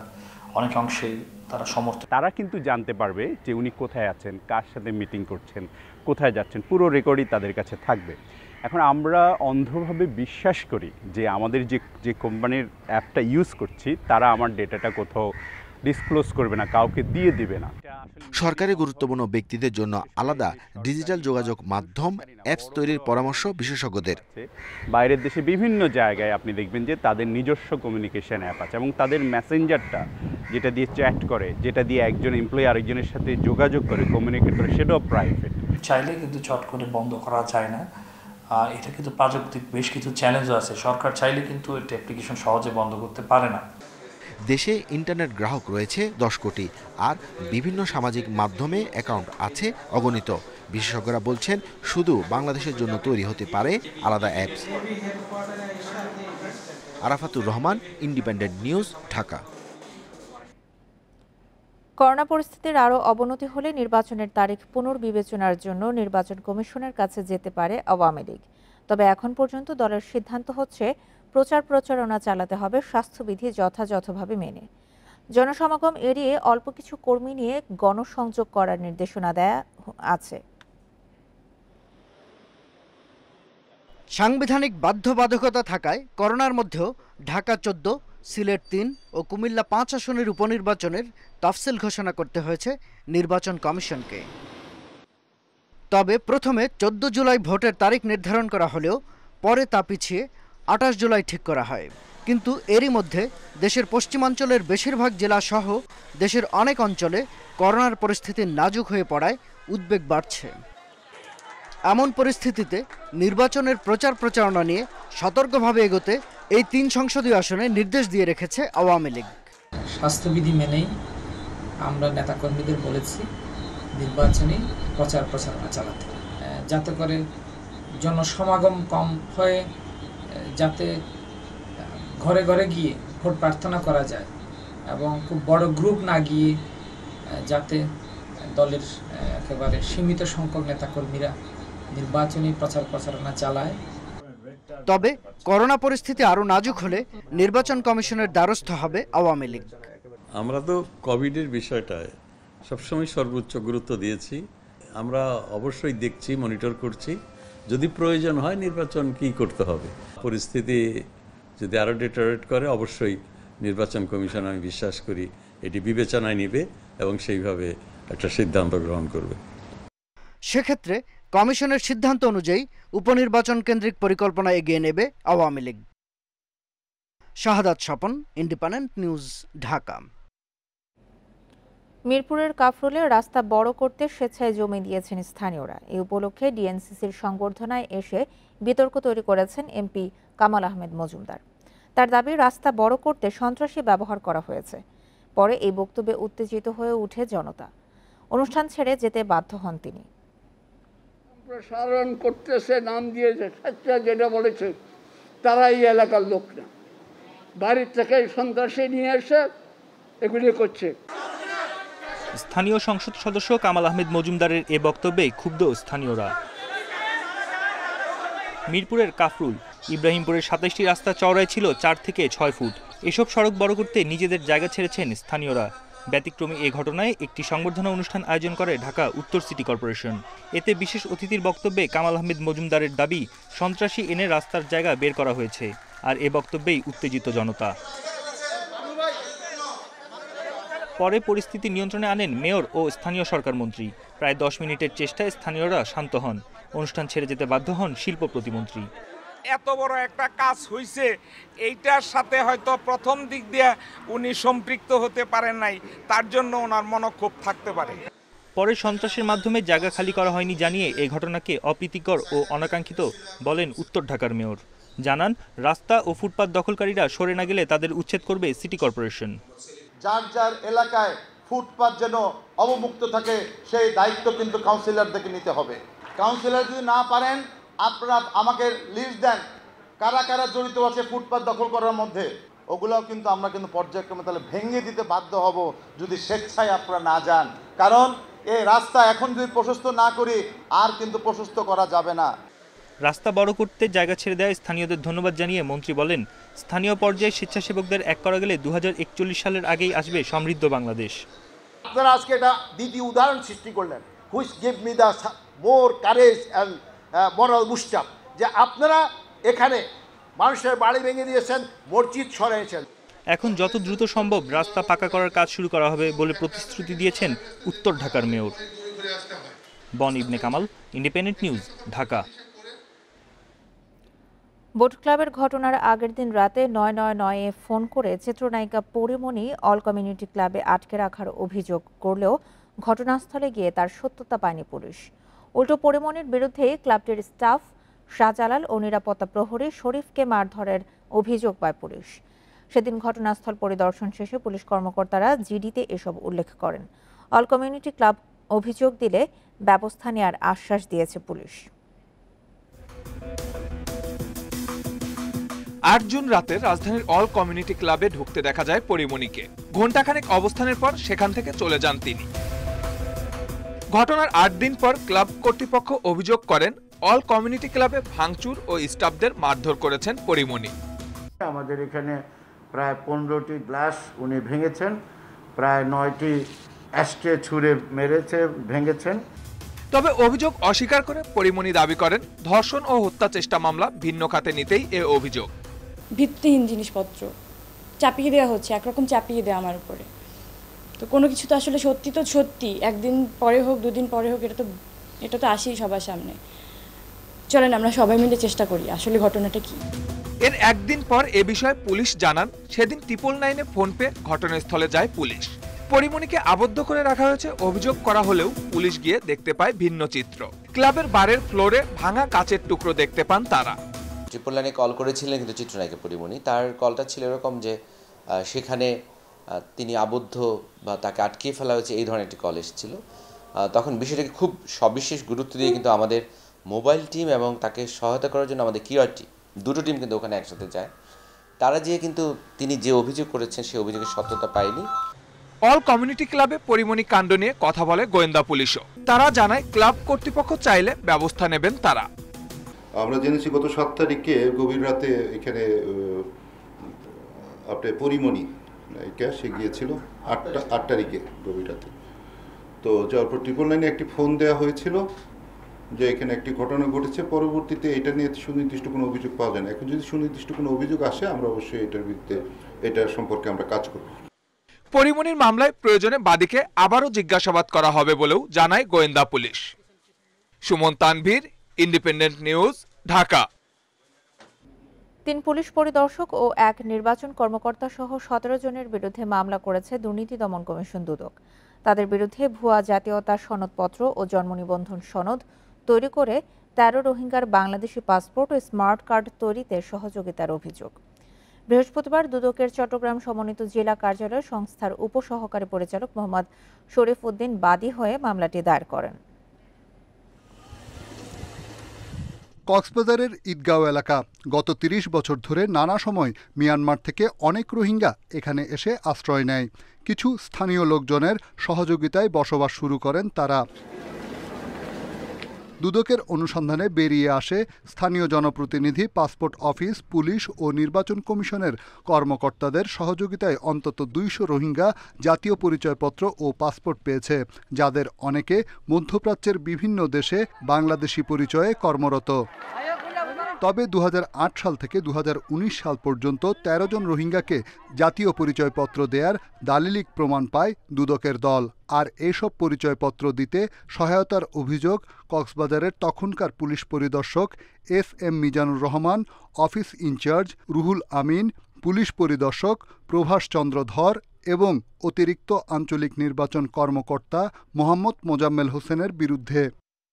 অনেক অংশেই তারা সমর্থন। তারা কিন্তু জানতে পারবে যে উনি কোথায় আছেন, কার সাথে মিটিং করছেন, কোথায় যাচ্ছেন, পুরো রেকর্ডই তাদের কাছে থাকবে। এখন আমরা অন্ধভাবে বিশ্বাস করি যে আমাদের যে কোম্পানির অ্যাপটা ইউজ করছি তারা আমার ডেটাটা কোথাও ডিসক্লোজ করবে না, কাউকে দিয়ে দিবে না। সরকারি গুরুত্বপূর্ণ ব্যক্তিদের জন্য আলাদা ডিজিটাল যোগাযোগ মাধ্যম অ্যাপস তৈরির পরামর্শ বিশেষজ্ঞদের। বাইরের দেশে বিভিন্ন জায়গায় আপনি দেখবেন যে তাদের নিজস্ব কমিউনিকেশন অ্যাপ আছে এবং তাদের মেসেঞ্জারটা যেটা দিয়ে চ্যাট করে, যেটা দিয়ে একজন এমপ্লয়ি আরেকজনের সাথে যোগাযোগ করে, কমিউনিকেট করে, সেটাও প্রাইভেট। চাইলে কিন্তু চট করে বন্ধ করা যায় না। এটা কিন্তু প্রাযুক্তিক বেশ কিছু চ্যালেঞ্জও আছে। সরকার চাইলে কিন্তু এটা অ্যাপ্লিকেশন সহজে বন্ধ করতে পারে না। দেশে ইন্টারনেট গ্রাহক রয়েছে 10 কোটি, আর বিভিন্ন সামাজিক মাধ্যমে অ্যাকাউন্ট আছে অগণিত। বিশেষজ্ঞরা বলছেন শুধু বাংলাদেশের জন্য তৈরি হতে পারে আলাদা apps. Arafatur Rahman, independent news, Dhaka. Corona পরিস্থিতির আরও অবনতি হলে নির্বাচনের তারিখ পুনর্বিবেচনার জন্য নির্বাচন কমিশনের কাছে যেতে পারে আওয়ামী লীগ। তবে এখন পর্যন্ত দলের সিদ্ধান্ত হচ্ছে প্রচারণা চালাতে হবে স্বাস্থ্যবিধি যথাযথভাবে মেনে। জনসমাগম এড়িয়ে অল্প কিছু কর্মী নিয়ে গণসংযোগ করার নির্দেশনা দেয়া আছে। সাংবিধানিক বাধ্যবাধকতা থাকায় করোনার মধ্যেও ঢাকা 14, সিলেট 3 ও কুমিল্লা 5 আসনের উপনির্বাচনের তফসিল ঘোষণা করতে হয়েছে নির্বাচন কমিশনকে। তবে প্রথমে 14 জুলাই ভোটের তারিখ নির্ধারণ করা হলেও পরে তা পিছিয়ে 28 জুলাই ঠিক করা হয়। কিন্তু এরই মধ্যে দেশের পশ্চিমাঞ্চলের বেশিরভাগ জেলা সহ দেশের অনেক অঞ্চলে করোনার পরিস্থিতি নাজুক হয়ে পড়ায় উদ্বেগ বাড়ছে। এমন পরিস্থিতিতে নির্বাচনের প্রচারণা নিয়ে সতর্কভাবে এগোতে এই 3 সংসদীয় আসনে নির্দেশ দিয়ে রেখেছে আওয়ামী লীগ। স্বাস্থ্যবিধি মেনেই আমরা নেতাকর্মীদের বলেছি নির্বাচনে প্রচার প্রচারণা চালাতে, যাতে করে জনসমাগম কম হয়ে যাতে ঘরে ঘরে গিয়ে ভোট প্রার্থনা করা যায় এবং খুব বড় গ্রুপ না গিয়ে যাতে দলের একেবারে সীমিত সংখ্যক নেতাকর্মীরা নির্বাচনী প্রচার প্রচারণা চালায়। তবে করোনা পরিস্থিতি আরও নাজুক হলে নির্বাচন কমিশনের দ্বারস্থ হবে আওয়ামী লীগ। আমরা তো কোভিডের বিষয়টায় সবসময় সর্বোচ্চ গুরুত্ব দিয়েছি। আমরা অবশ্যই দেখছি, মনিটর করছি, যদি প্রয়োজন হয় নির্বাচন কি করতে হবে। পরিস্থিতি যদি আরও ডিটেরিওরেট করে অবশ্যই নির্বাচন কমিশন আমি বিশ্বাস করি এটি বিবেচনায় নেবে এবং সেইভাবে একটা সিদ্ধান্ত গ্রহণ করবে। সেক্ষেত্রে কমিশনের সিদ্ধান্ত অনুযায়ী উপনির্বাচন কেন্দ্রিক পরিকল্পনা এগিয়ে নেবে আওয়ামী লীগ। শাহাদাত স্বপন, ইন্ডিপেন্ডেন্ট নিউজ, ঢাকা। মিরপুরের কাফরুলে রাস্তা বড় করতে স্বেচ্ছায় জমি দিয়েছেন স্থানীয়রা। এই উপলক্ষে ডিএনসিসির সংবর্ধনায় এসে বিতর্ক তৈরি করেছেন এমপি কামাল আহমেদ মজুমদার। তার দাবি, রাস্তা বড় করতে সন্ত্রাসী ব্যবহার করা হয়েছে। পরে এই বক্তব্যে উত্তেজিত হয়ে উঠে জনতা। অনুষ্ঠান ছেড়ে যেতে বাধ্য হন তিনি। সম্প্রসারণ করতেছে নাম দিয়েছে, যেটা বলেছে তারা এই এলাকার লোক না, বাড়ির থেকে সন্ত্রাসী নিয়ে এসে এগুলি করছে। স্থানীয় সংসদ সদস্য কামাল আহমেদ মজুমদারের এ বক্তব্যে ক্ষুব্ধ স্থানীয়রা। মিরপুরের কাফরুল ইব্রাহিমপুরের ২৭টি রাস্তা চওড়ায় ছিল ৪ থেকে ৬ ফুট। এসব সড়ক বড় করতে নিজেদের জায়গা ছেড়েছেন স্থানীয়রা। ব্যতিক্রমী এ ঘটনায় একটি সংবর্ধনা অনুষ্ঠান আয়োজন করে ঢাকা উত্তর সিটি কর্পোরেশন। এতে বিশেষ অতিথির বক্তব্যে কামাল আহমেদ মজুমদারের দাবি, সন্ত্রাসী এনে রাস্তার জায়গা বের করা হয়েছে। আর এ বক্তব্যেই উত্তেজিত জনতা। পরে পরিস্থিতি নিয়ন্ত্রণে আনেন মেয়র ও স্থানীয় সরকার মন্ত্রী। প্রায় ১০ মিনিটের চেষ্টায় স্থানীয়রা শান্ত হন। অনুষ্ঠান ছেড়ে যেতে বাধ্য হন শিল্প প্রতিমন্ত্রী। এত বড় একটা কাজ হয়েছে, এইটার সাথে হয়তো প্রথম দিক দিয়ে উনি সম্পৃক্ত হতে পারেন নাই, তার জন্য ওনার মনোক্ষোভ থাকতে পারে। পরে সন্ত্রাসের মাধ্যমে জায়গা খালি করা হয়নি জানিয়ে এই ঘটনাকে অপ্রীতিকর ও অনাকাঙ্ক্ষিত বলেন উত্তর ঢাকার মেয়র। জানান, রাস্তা ও ফুটপাত দখলকারীরা সরে না গেলে তাদের উচ্ছেদ করবে সিটি কর্পোরেশন। যার যার এলাকায় ফুটপাত যেন অবমুক্ত থাকে সেই দায়িত্ব কিন্তু কাউন্সিলরদেরকে নিতে হবে। কাউন্সিলর যদি না পারেন, আপনারা আমাকে লিস্ট দেন কারা কারা জড়িত আছে ফুটপাত দখল করার মধ্যে। ওগুলোও কিন্তু আমরা কিন্তু পর্যায়ক্রমে তাহলে ভেঙে দিতে বাধ্য হব যদি স্বেচ্ছায় আপনারা না যান। কারণ এই রাস্তা এখন যদি প্রশস্ত না করি আর কিন্তু প্রশস্ত করা যাবে না। রাস্তা বড় করতে জায়গা ছেড়ে দেয় স্থানীয়দের ধন্যবাদ জানিয়ে মন্ত্রী বলেন, স্থানীয় পর্যায়ে স্বেচ্ছাসেবকদের এক করা গেলে 2041 সালের আগেই আসবে সমৃদ্ধ বাংলাদেশ। আপনারা আজকে এটা দ্বিতীয় উদাহরণ সৃষ্টি করলেন, which give me the more courage and moral booster, যে আপনারা এখানে মানুষের বাড়ি ভেঙে দিয়েছেন, মসজিদ সরাইছেন। এখন যত দ্রুত সম্ভব রাস্তা পাকা করার কাজ শুরু করা হবে বলে প্রতিশ্রুতি দিয়েছেন উত্তর ঢাকার মেয়র। বন Ibne Kamal, independent news, Dhaka. Boat ক্লাবের ঘটনার আগের দিন রাতে ৯৯৯-এ ফোন করে চিত্রনায়িকা পরিমণি অল কমিউনিটি ক্লাবে আটকে রাখার অভিযোগ করলেও ঘটনাস্থলে গিয়ে তার সত্যতা পায়নি পুলিশ। উল্টো পরিমণির বিরুদ্ধে ক্লাবটির স্টাফ শাহজালাল ও নিরাপত্তা প্রহরী শরীফকে মারধরের অভিযোগ পায় পুলিশ। সেদিন ঘটনাস্থল পরিদর্শন শেষে পুলিশ কর্মকর্তারা জিডিতে এসব উল্লেখ করেন। অল কমিউনিটি ক্লাব অভিযোগ দিলে ব্যবস্থা নেওয়ার আশ্বাস দিয়েছে পুলিশ। ৮ জুন রাতে রাজধানীর অল কমিউনিটি ক্লাবে ঢুকতে দেখা যায় পরিমণিকে। ঘণ্টাখানেক অবস্থানের পর সেখান থেকে চলে যান তিনি। ঘটনার ৮ দিন পর ক্লাব কর্তৃপক্ষ অভিযোগ করেন অল কমিউনিটি ক্লাবে ভাঙচুর ও স্টাফদের মারধর করেছেন পরিমণি। আমাদের এখানে প্রায় 15টি গ্লাস উনি ভেঙেছেন, প্রায় 9টি অ্যাস্ট্রে ছুঁড়ে মেরেছে, ভেঙেছেন। তবে অভিযোগ অস্বীকার করে পরিমণি দাবি করেন ধর্ষণ ও হত্যা চেষ্টা মামলা ভিন্ন খাতে নিতেই এ অভিযোগ। ভিত্তিহীন জিনিসপত্র চাপিয়ে দেওয়া হচ্ছে, একরকম চাপিয়ে দেওয়া আমার উপরে। তো কোনো কিছু তো আসলে সত্যি তো সত্যি, একদিন পরে হোক দুদিন পরে হোক, এটা তো আসেই সবার সামনে। চলেন আমরা সবাই মিলে চেষ্টা করি আসলে ঘটনাটা কি। এর একদিন পর এ বিষয়ে পুলিশ জানান, সেদিন 999-এ ফোন পেয়ে ঘটনাস্থলে যায় পুলিশ। পরিমণিকে আবদ্ধ করে রাখা হয়েছে অভিযোগ করা হলেও পুলিশ গিয়ে দেখতে পায় ভিন্ন চিত্র। ক্লাবের বারের ফ্লোরে ভাঙা কাচের টুকরো দেখতে পান তারা। 999-এ কল করেছিলেন কিন্তু চিত্রনায়িকা পরিমণি। তার কলটা ছিল এরকম যে সেখানে তিনি আবদ্ধ বা তাকে আটকিয়ে ফেলা হয়েছে, এই ধরনের একটি কল এসেছিল। তখন বিষয়টাকে খুব সবিশেষ গুরুত্ব দিয়ে কিন্তু আমাদের মোবাইল টিম এবং তাকে সহায়তা করার জন্য আমাদের কিউআর টিম, দুটো টিম কিন্তু ওখানে একসাথে যায়। তারা যেয়ে কিন্তু তিনি যে অভিযোগ করেছেন সেই অভিযোগের সত্যতা পায়নি। অল কমিউনিটি ক্লাবে পরিমণি কাণ্ড নিয়ে কথা বলে গোয়েন্দা পুলিশও। তারা জানায় ক্লাব কর্তৃপক্ষ চাইলে ব্যবস্থা নেবেন তারা। আমরা জেনেছি গত 7 তারিখে গভীর রাতে এখানে আপনার পরিমণি সে গিয়েছিল 8 তারিখে গভীর রাতে। তো যাওয়ার পর 999-এ একটি ফোন দেওয়া হয়েছিল যে এখানে একটি ঘটনা ঘটেছে। পরবর্তীতে এটা নিয়ে সুনির্দিষ্ট কোনো অভিযোগ পাওয়া যায় না। এখন যদি সুনির্দিষ্ট কোনো অভিযোগ আসে আমরা অবশ্যই এটার বিরুদ্ধে এটা সম্পর্কে আমরা কাজ করব। পরিমণির মামলায় প্রয়োজনে বাদীকে আবারও জিজ্ঞাসাবাদ করা হবে বলেও জানায় গোয়েন্দা police. Suman Tanvir, independent news, Dhaka. 3 police পরিদর্শক ও 1 নির্বাচন কর্মকর্তা সহ 17 জনের বিরুদ্ধে মামলা করেছে দুর্নীতি দমন কমিশন দুদক। তাদের বিরুদ্ধে ভুয়া জাতীয়তার সনদপত্র ও জন্ম নিবন্ধন সনদ তৈরি করে 13 রোহিঙ্গার বাংলাদেশি পাসপোর্ট ও স্মার্ট কার্ড তৈরিতে সহযোগিতার অভিযোগ। বৃহস্পতিবার দুদকের চট্টগ্রাম সমন্বিত জেলা কার্যালয় সংস্থার উপসহকারী পরিচালক মোহাম্মদ শরীফ উদ্দিন বাদী হয়ে মামলাটি দায়ের করেন। কক্সবাজারের ঈদগাঁও এলাকা গত 30 বছর ধরে নানা সময় মিয়ানমার থেকে অনেক রোহিঙ্গা এখানে এসে আশ্রয় নেয়। কিছু স্থানীয় লোকজনের সহযোগিতায় বসবাস শুরু করেন তারা। দুদকের অনুসন্ধানে বেরিয়ে আসে স্থানীয় জনপ্রতিনিধি, পাসপোর্ট অফিস, পুলিশ ও নির্বাচন কমিশনের কর্মকর্তাদের সহযোগিতায় অন্তত 200 রোহিঙ্গা জাতীয় পরিচয়পত্র ও পাসপোর্ট পেয়েছে, যাদের অনেকে মধ্যপ্রাচ্যের বিভিন্ন দেশে বাংলাদেশি পরিচয়ে কর্মরত। তবে 2008 সাল থেকে 2019 সাল পর্যন্ত 13 জন রোহিঙ্গাকে জাতীয় পরিচয়পত্র দেয়ার দালিলিক প্রমাণ পায় দুদকের দল। আর এইসব পরিচয়পত্র দিতে সহায়তার অভিযোগ কক্সবাজারের তখনকার পুলিশ পরিদর্শক FM Mizanur Rahman, office in charge Ruhul Amin, police পরিদর্শক প্রভাষ চন্দ্র ধর এবং অতিরিক্ত আঞ্চলিক নির্বাচন কর্মকর্তা মোহাম্মদ মোজাম্মেল হোসেনের বিরুদ্ধে।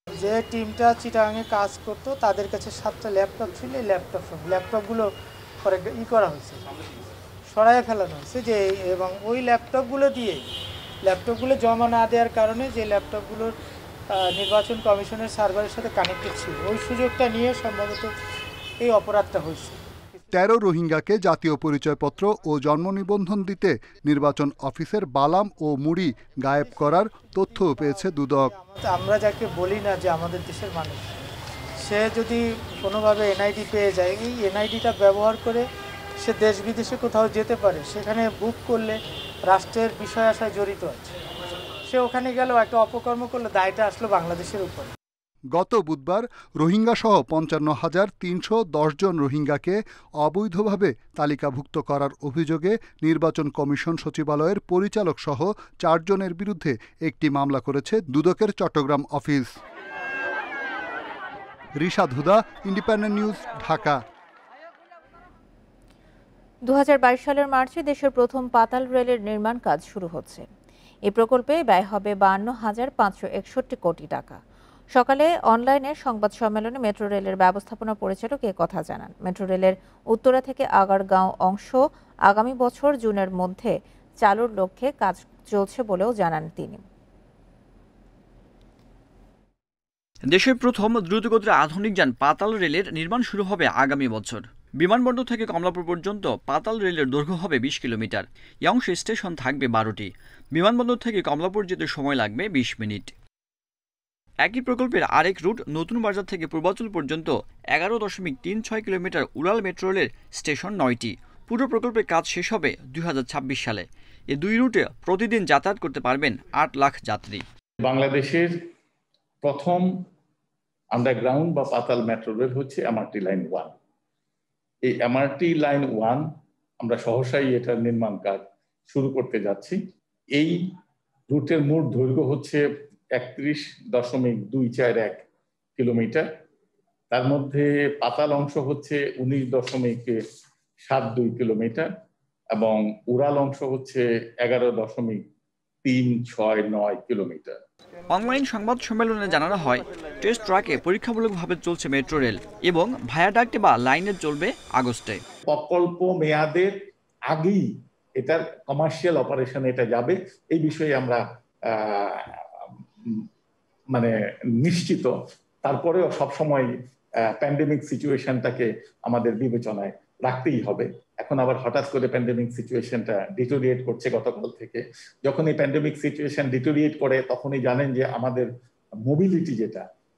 যে টিমটা চিটাগাংয়ে কাজ করতো তাদের কাছে 7টা ল্যাপটপ ছিল। এই ল্যাপটপগুলো পরে করা হয়েছে, সরাইয়ে ফেলানো হয়েছে যে, এবং ওই ল্যাপটপগুলো জমা না দেওয়ার কারণে যে ল্যাপটপগুলোর নির্বাচন কমিশনের সার্ভারের সাথে কানেক্টেড ছিল, ওই সুযোগটা নিয়ে সম্ভবত এই অপরাধটা হয়েছে। 13 রোহিঙ্গাকে জাতীয় পরিচয়পত্র ও জন্ম নিবন্ধন দিতে নির্বাচন অফিসের বালাম ও মুড়ি গায়েব করার তথ্যও পেয়েছে দুদক। আমরা যাকে বলি না যে আমাদের দেশের মানুষ, সে যদি কোনোভাবে এনআইডি পেয়ে যায়, এই এনআইডিটা ব্যবহার করে সে দেশ বিদেশে কোথাও যেতে পারে। সেখানে বুক করলে রাষ্ট্রের বিষয় আশায় জড়িত আছে, সে ওখানে গেলেও একটা অপকর্ম করলে দায়টা আসলো বাংলাদেশের উপর। গত বুধবার রোহিঙ্গাসহ 55,310 জন রোহিঙ্গাকে অবৈধভাবে তালিকাভুক্ত করার অভিযোগে নির্বাচন কমিশন সচিবালয়ের পরিচালক সহ 4 জনের বিরুদ্ধে একটি মামলা করেছে দুদকের চট্টগ্রাম অফিস। রিশাদ হুদা, ইন্ডিপেন্ডেন্ট নিউজ, ঢাকা। 2022 সালের মার্চে দেশের প্রথম পাতাল রেলের নির্মাণ কাজ শুরু হচ্ছে। এই প্রকল্পে ব্যয় হবে 52,561 কোটি টাকা। সকালে অনলাইনে সংবাদ সম্মেলনে মেট্রো রেলের ব্যবস্থাপনা পরিচালক এ কথা জানান। মেট্রো রেলের উত্তরা থেকে আগারগাঁও অংশ আগামী বছর জুনের মধ্যে চালুর লক্ষ্যে কাজ চলছে বলেও জানান তিনি। দেশের প্রথম দ্রুতগতির আধুনিক যান পাতাল রেলের নির্মাণ শুরু হবে আগামী বছর। বিমানবন্দর থেকে কমলাপুর পর্যন্ত পাতাল রেলের দৈর্ঘ্য হবে 20 কিলোমিটার। এই অংশে স্টেশন থাকবে 12টি। বিমানবন্দর থেকে কমলাপুর যেতে সময় লাগবে 20 মিনিট। একই প্রকল্পের আরেক রুট নতুন বাজার থেকে পূর্বাচল পর্যন্ত 11.36 কিলোমিটার উড়াল মেট্রো রেলের স্টেশন 9টি। পুরো প্রকল্পের কাজ শেষ হবে 2026 সালে। এই দুই রুটে প্রতিদিন যাতায়াত করতে পারবেন 8 লাখ যাত্রী। বাংলাদেশের প্রথম আন্ডারগ্রাউন্ড বা পাতাল মেট্রো রেল হচ্ছে এমআরটি লাইন 1। এই এমআরটি লাইন 1 আমরা সহসাই এটার নির্মাণ কাজ শুরু করতে যাচ্ছি। এই রুটের মোট দৈর্ঘ্য হচ্ছে 31.241 কিলোমিটার। তার মধ্যে পাতাল অংশ হচ্ছে 19.72 কিলোমিটার এবং উড়াল অংশ হচ্ছে 11.369 কিলোমিটার। অনলাইন সংবাদ সম্মেলনে জানানো হয়, টেস্ট ট্র্যাকে পরীক্ষামূলকভাবে চলছে মেট্রো রেল এবং ভায়াডাক্টে বা লাইনে চলবে আগস্টে। প্রকল্প মেয়াদের আগেই এটার কমার্শিয়াল অপারেশনে এটা যাবে, এই বিষয়ে আমরা মানে নিশ্চিত, তারপরেও সবসময় প্যান্ডেমিক সিচুয়েশনটাকে আমাদের বিবেচনায় রাখতেই হবে। এখন আবার হঠাৎ করে প্যান্ডেমিক সিচুয়েশনটা ডিটোরিয়েট করছে গতকাল থেকে। যখন এই প্যান্ডেমিক সিচুয়েশন ডিটোরিয়েট করে তখনই জানেন যে আমাদের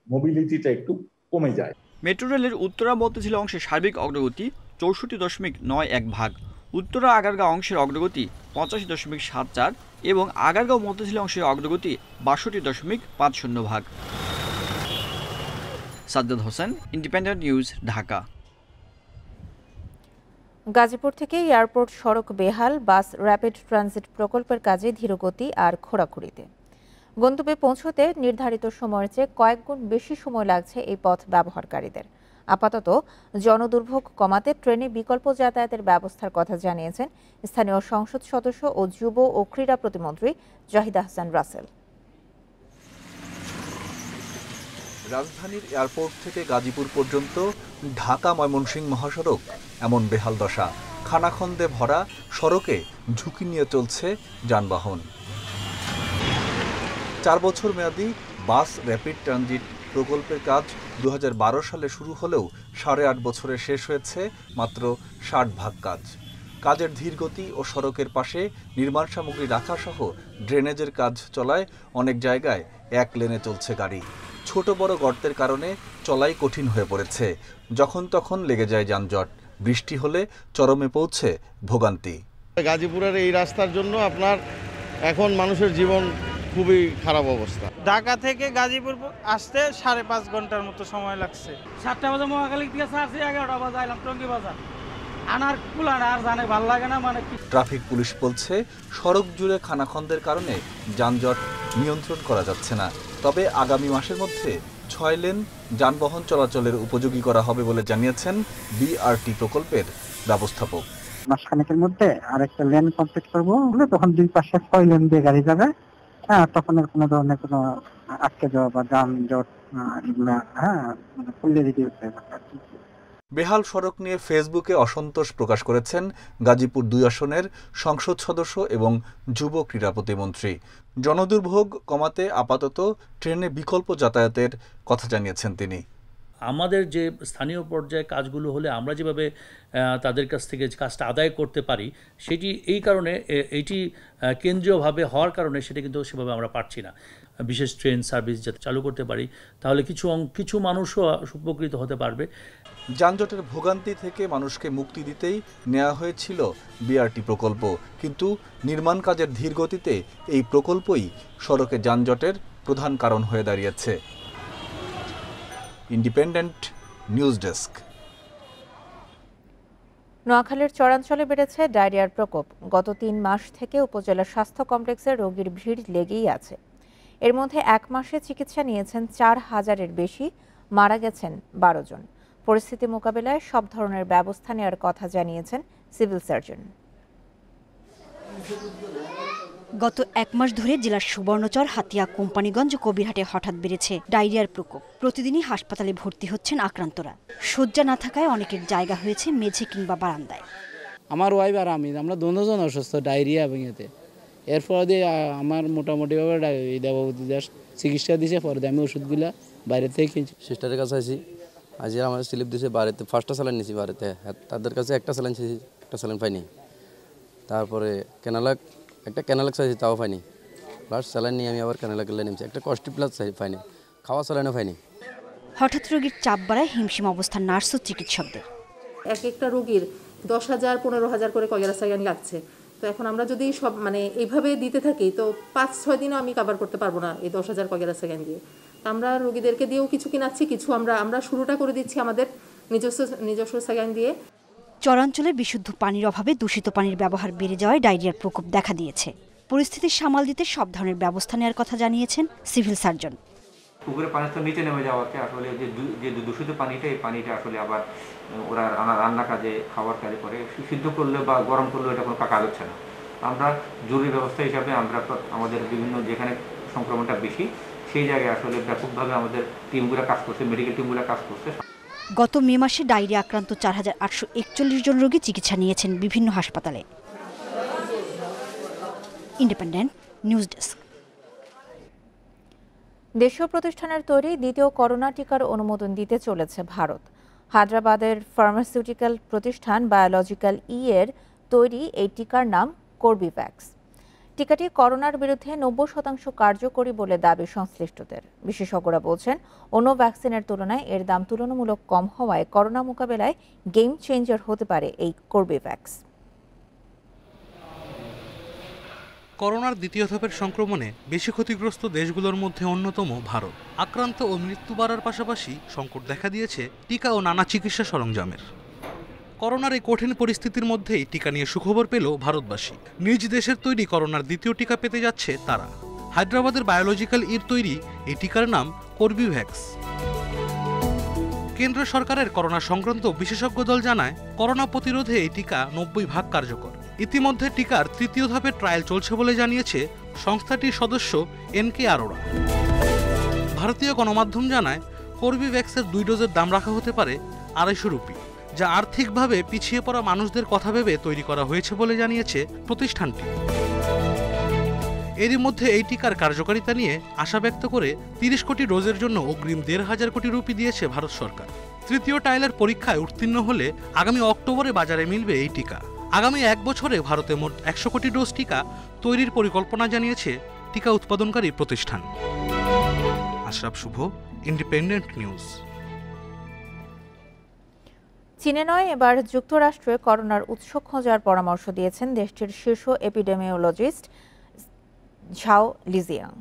মোবিলিটিটা একটু কমে যায়। মেট্রো রেলের উত্তরা মতিঝিল অংশে সার্বিক অগ্রগতি 64.91 উত্তরা আগারগাঁও অংশের অগ্রগতি 85.74 এবং আগারগাঁও মতিঝিল অংশের অগ্রগতি 62.50 সাজ্জাদ হোসেন, ইন্ডিপেন্ডেন্ট নিউজ, ঢাকা। গাজীপুর থেকে এয়ারপোর্ট সড়ক বেহাল, বাস র্যাপিড ট্রানজিট প্রকল্পের কাজে ধীরগতি আর খোঁড়াখুড়িতে। গন্তব্যে পৌঁছতে নির্ধারিত সময়ের চেয়ে কয়েক গুণ বেশি সময় লাগছে এই পথ ব্যবহারকারীদের। আপাতত জনদুর্ভোগ কমাতে ট্রেনে বিকল্প যাতায়াতের ব্যবস্থার কথা জানিয়েছেন স্থানীয় সংসদ সদস্য ও যুব ও ক্রীড়া প্রতিমন্ত্রী জাহিদ আহসান রাসেল। রাজধানীর এয়ারপোর্ট থেকে গাজীপুর পর্যন্ত ঢাকা ময়মনসিংহ মহাসড়ক এমন বেহাল দশা। খানাখন্দে ভরা সড়কে ঝুঁকি নিয়ে চলছে যানবাহন। 4 বছর মেয়াদী বাস র্যাপিড ট্রানজিট প্রকল্পের কাজ 2012 সালে শুরু হলেও 8.5 বছরে শেষ হয়েছে মাত্র 60% কাজ। কাজের ধীরগতি ও সড়কের পাশে নির্মাণ সামগ্রী রাখা সহ ড্রেনেজের কাজ চলায় অনেক জায়গায় এক লেনে চলছে গাড়ি। ছোট বড় গর্তের কারণে চলাই কঠিন হয়ে পড়েছে। যখন তখন লেগে যায় যানজট। বৃষ্টি হলে চরমে পৌঁছে ভোগান্তি। গাজীপুরের এই রাস্তার জন্য আপনার এখন মানুষের জীবন খুবই খারাপ অবস্থা। ঢাকা থেকে গাজীপুর আসতে 5.5 ঘন্টার মতো সময় লাগছে। 7টা বাজে মহাখালী থেকে ছাড়ছি, 11টা বাজে আইলাম টঙ্গী বাজার। আনার কুলার আর জানে ভাল লাগে না মানে। ট্রাফিক পুলিশ বলছে সড়ক জুড়ে খানাখন্দের কারণে যানজট নিয়ন্ত্রণ করা যাচ্ছে না। তবে আগামী মাসের মধ্যে 6 লেন যানবাহন চলাচলের উপযোগী করা হবে বলে জানিয়েছেন বিআরটি প্রকল্পের ব্যবস্থাপক। মাসখানেকের মধ্যে আরেকটা লেন কমপ্লিট করবো, তখন 2 পাশে 6 লেন দিয়ে গাড়ি যাবে। তখন আর কোনো ধরনের কোনো আটকে যাওয়া বা যানজট এগুলা ফুললে রিডিউস হয়ে যাবে। বেহাল সড়ক নিয়ে ফেসবুকে অসন্তোষ প্রকাশ করেছেন গাজীপুর 2 আসনের সংসদ সদস্য এবং যুব ক্রীড়া প্রতিমন্ত্রী। জনদুর্ভোগ কমাতে আপাতত ট্রেনে বিকল্প যাতায়াতের কথা জানিয়েছেন তিনি। আমাদের যে স্থানীয় পর্যায়ে কাজগুলো হলে আমরা যেভাবে তাদের কাছ থেকে কাজটা আদায় করতে পারি, সেটি এই কারণে এটি কেন্দ্রীয়ভাবে হওয়ার কারণে সেটা কিন্তু সেভাবে আমরা পারছি না। বিশেষ ট্রেন সার্ভিস যাতে চালু করতে পারি তাহলে কিছু মানুষও উপকৃত হতে পারবে। যানজটের ভোগান্তি থেকে মানুষকে মুক্তি দিতেই নেওয়া হয়েছিল বিআরটি প্রকল্প, কিন্তু নির্মাণ কাজের ধীরগতিতে এই প্রকল্পই সড়কে যানজটের প্রধান কারণ হয়ে দাঁড়িয়েছে। Independent news desk. নোয়াখালীর চরাঞ্চলে বেড়েছে ডায়রিয়ার প্রকোপ। গত 3 মাস থেকে উপজেলা স্বাস্থ্য কমপ্লেক্সে রোগীর ভিড় লেগেই আছে। এর মধ্যে 1 মাসে চিকিৎসা নিয়েছেন 4000-এর বেশি, মারা গেছেন 12 জন। পরিস্থিতি মোকাবেলায় সব ধরনের ব্যবস্থা নেওয়ার কথা জানিয়েছেন সিভিল সার্জন। গত 1 মাস ধরে জেলার সুবর্ণচর, হাতিয়া, কোম্পানিগঞ্জ, কবিরহাটে হঠাৎ বেড়েছে ডায়রিয়ার প্রকোপ। প্রতিদিনই হাসপাতালে ভর্তি হচ্ছেন আক্রান্তরা। শয্যা না থাকায় অনেকের জায়গা হয়েছে মেঝে কিংবা বারান্দায়। আমার ওয়াইফ আর আমি, আমরা দুজন অসুস্থ ডায়রিয়া এবং এতে। এরপর দিয়ে আমার মোটামুটিভাবে দেবাবতী দাস চিকিৎসা দিয়েছে। পরে আমি ওষুধগুলা বাইরে থেকে কিনছি। সিস্টারের কাছে আছি, আজ আমার স্লিপ দিয়েছে বাড়িতে। 1টা স্যালাইন নিয়েছি বাড়িতে, তাদের কাছে 1টা স্যালাইন ছিল, 1টা স্যালাইন পাইনি। তারপরে একটা ক্যানালাক চাইছি, তাও পাইনি। লাস্ট স্যালাইন নিয়ে আমি আবার ক্যানালাক নিয়েছি, একটা কস্টি প্লাস পাইনি, খাওয়া স্যালাইনও পাইনি। হঠাৎ রোগীর চাপ বাড়ায় হিমশিম অবস্থান নার্স ও চিকিৎসকদের। একটা রোগীর 10,000 15,000 করে কয়লা স্যালাইন লাগছে। তো এখন আমরা যদি সব এইভাবে দিতে থাকি তো 5-6 দিনও আমি কভার করতে পারবো না এই 10,000 কয়লা স্যালাইন দিয়ে। আমরা রোগীদেরকে দিয়েও কিছু কিনাচ্ছি, কিছু আমরা শুরুটা করে দিচ্ছি আমাদের নিজস্ব স্যালাইন দিয়ে। চরাঞ্চলে বিশুদ্ধ পানির অভাবে দূষিত পানির ব্যবহার বেড়ে যাওয়ায় ডায়রিয়ার প্রকোপ দেখা দিয়েছে। পরিস্থিতি সামাল দিতে সব ধরনের ব্যবস্থা নেওয়ার কথা জানিয়েছেন সিভিল সার্জন। পুকুরের পানি তো নিচে নেমে যাওয়াকে আসলে যে দূষিত পানিটা, এই পানিটা আসলে আবার ওরা রান্না কাজে, খাওয়ার কাজে করে, সিদ্ধ করলে বা গরম করলে এটা কোনো কাজ হচ্ছে না। আমরা জরুরি ব্যবস্থা হিসাবে আমরা আমাদের বিভিন্ন যেখানে সংক্রমণটা বেশি সেই জায়গায় আসলে ব্যাপকভাবে আমাদের টিমগুলো কাজ করছে, মেডিকেল টিমগুলো কাজ করছে। গত মে মাসে ডায়রিয়া আক্রান্ত 4841 জন রোগী চিকিৎসা নিয়েছেন বিভিন্ন হাসপাতালে। Independent news desk. দেশীয় প্রতিষ্ঠানের তৈরি দ্বিতীয় করোনা টিকার অনুমোদন দিতে চলেছে ভারত। হায়দ্রাবাদের ফার্মাসিউটিক্যাল প্রতিষ্ঠান বায়োলজিক্যাল এর তৈরি এই টিকার নাম কর্বিভ্যাক্স। টিকাটি করোনার বিরুদ্ধে 90% কার্যকরী বলে দাবি সংশ্লিষ্টদের। বিশেষজ্ঞরা বলছেন, অন্য ভ্যাকসিনের তুলনায় এর দাম তুলনামূলক কম হওয়ায় করোনা মোকাবেলায় গেম চেঞ্জার হতে পারে এই কর্বিভ্যাক্স। করোনার দ্বিতীয় ধাপের সংক্রমণে বেশি ক্ষতিগ্রস্ত দেশগুলোর মধ্যে অন্যতম ভারত। আক্রান্ত ও মৃত্যু বাড়ার পাশাপাশি সংকট দেখা দিয়েছে টিকা ও নানা চিকিৎসা সরঞ্জামের। করোনার এই কঠিন পরিস্থিতির মধ্যেই টিকা নিয়ে সুখবর পেল ভারতবাসী। নিজ দেশের তৈরি করোনার দ্বিতীয় টিকা পেতে যাচ্ছে তারা। হায়দ্রাবাদের বায়োলজিক্যাল এর তৈরি এই টিকার নাম কর্বিভ্যাক্স। কেন্দ্র সরকারের করোনা সংক্রান্ত বিশেষজ্ঞ দল জানায়, করোনা প্রতিরোধে এই টিকা 90% কার্যকর। ইতিমধ্যে টিকার তৃতীয় ধাপের ট্রায়াল চলছে বলে জানিয়েছে সংস্থাটির সদস্য NK আরোরা। ভারতীয় গণমাধ্যম জানায়, কর্বিভ্যাক্সের 2 ডোজের দাম রাখা হতে পারে 250 রুপি, যা আর্থিকভাবে পিছিয়ে পড়া মানুষদের কথা ভেবে তৈরি করা হয়েছে বলে জানিয়েছে প্রতিষ্ঠানটি। এরই মধ্যে এই টিকার কার্যকারিতা নিয়ে আশা ব্যক্ত করে 30 কোটি ডোজের জন্য অগ্রিম 1,500 কোটি রুপি দিয়েছে ভারত সরকার। তৃতীয় ট্রায়ালের পরীক্ষায় উত্তীর্ণ হলে আগামী অক্টোবরে বাজারে মিলবে এই টিকা। আগামী 1 বছরে ভারতে মোট 100 কোটি ডোজ টিকা তৈরির পরিকল্পনা জানিয়েছে টিকা উৎপাদনকারী প্রতিষ্ঠান। আশরাফ শুভ, ইন্ডিপেন্ডেন্ট নিউজ। চীনে নয়, এবার যুক্তরাষ্ট্রে করোনার উৎস খোঁজার পরামর্শ দিয়েছেন দেশটির শীর্ষ এপিডেমিওলজিস্ট ঝাও লিজিয়াং।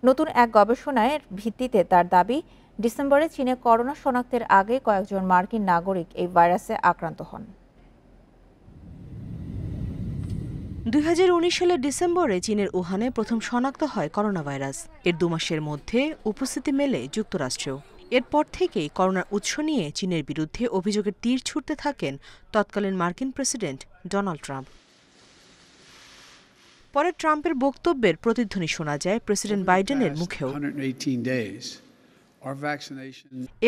নতুন এক গবেষণার ভিত্তিতে তার দাবি, ডিসেম্বরে চীনে করোনা শনাক্তের আগে কয়েকজন মার্কিন নাগরিক এই ভাইরাসে আক্রান্ত হন। 2019 সালের ডিসেম্বরে চীনের উহানে প্রথম শনাক্ত হয় করোনা ভাইরাস। এর 2 মাসের মধ্যে উপস্থিতি মেলে যুক্তরাষ্ট্রেও। এরপর থেকেই করোনার উৎস নিয়ে চীনের বিরুদ্ধে অভিযোগের তীর ছুড়তে থাকেন তৎকালীন মার্কিন প্রেসিডেন্ট ডোনাল্ড ট্রাম্প। পরে ট্রাম্পের বক্তব্যের প্রতিধ্বনি শোনা যায় প্রেসিডেন্ট বাইডেনের মুখেও।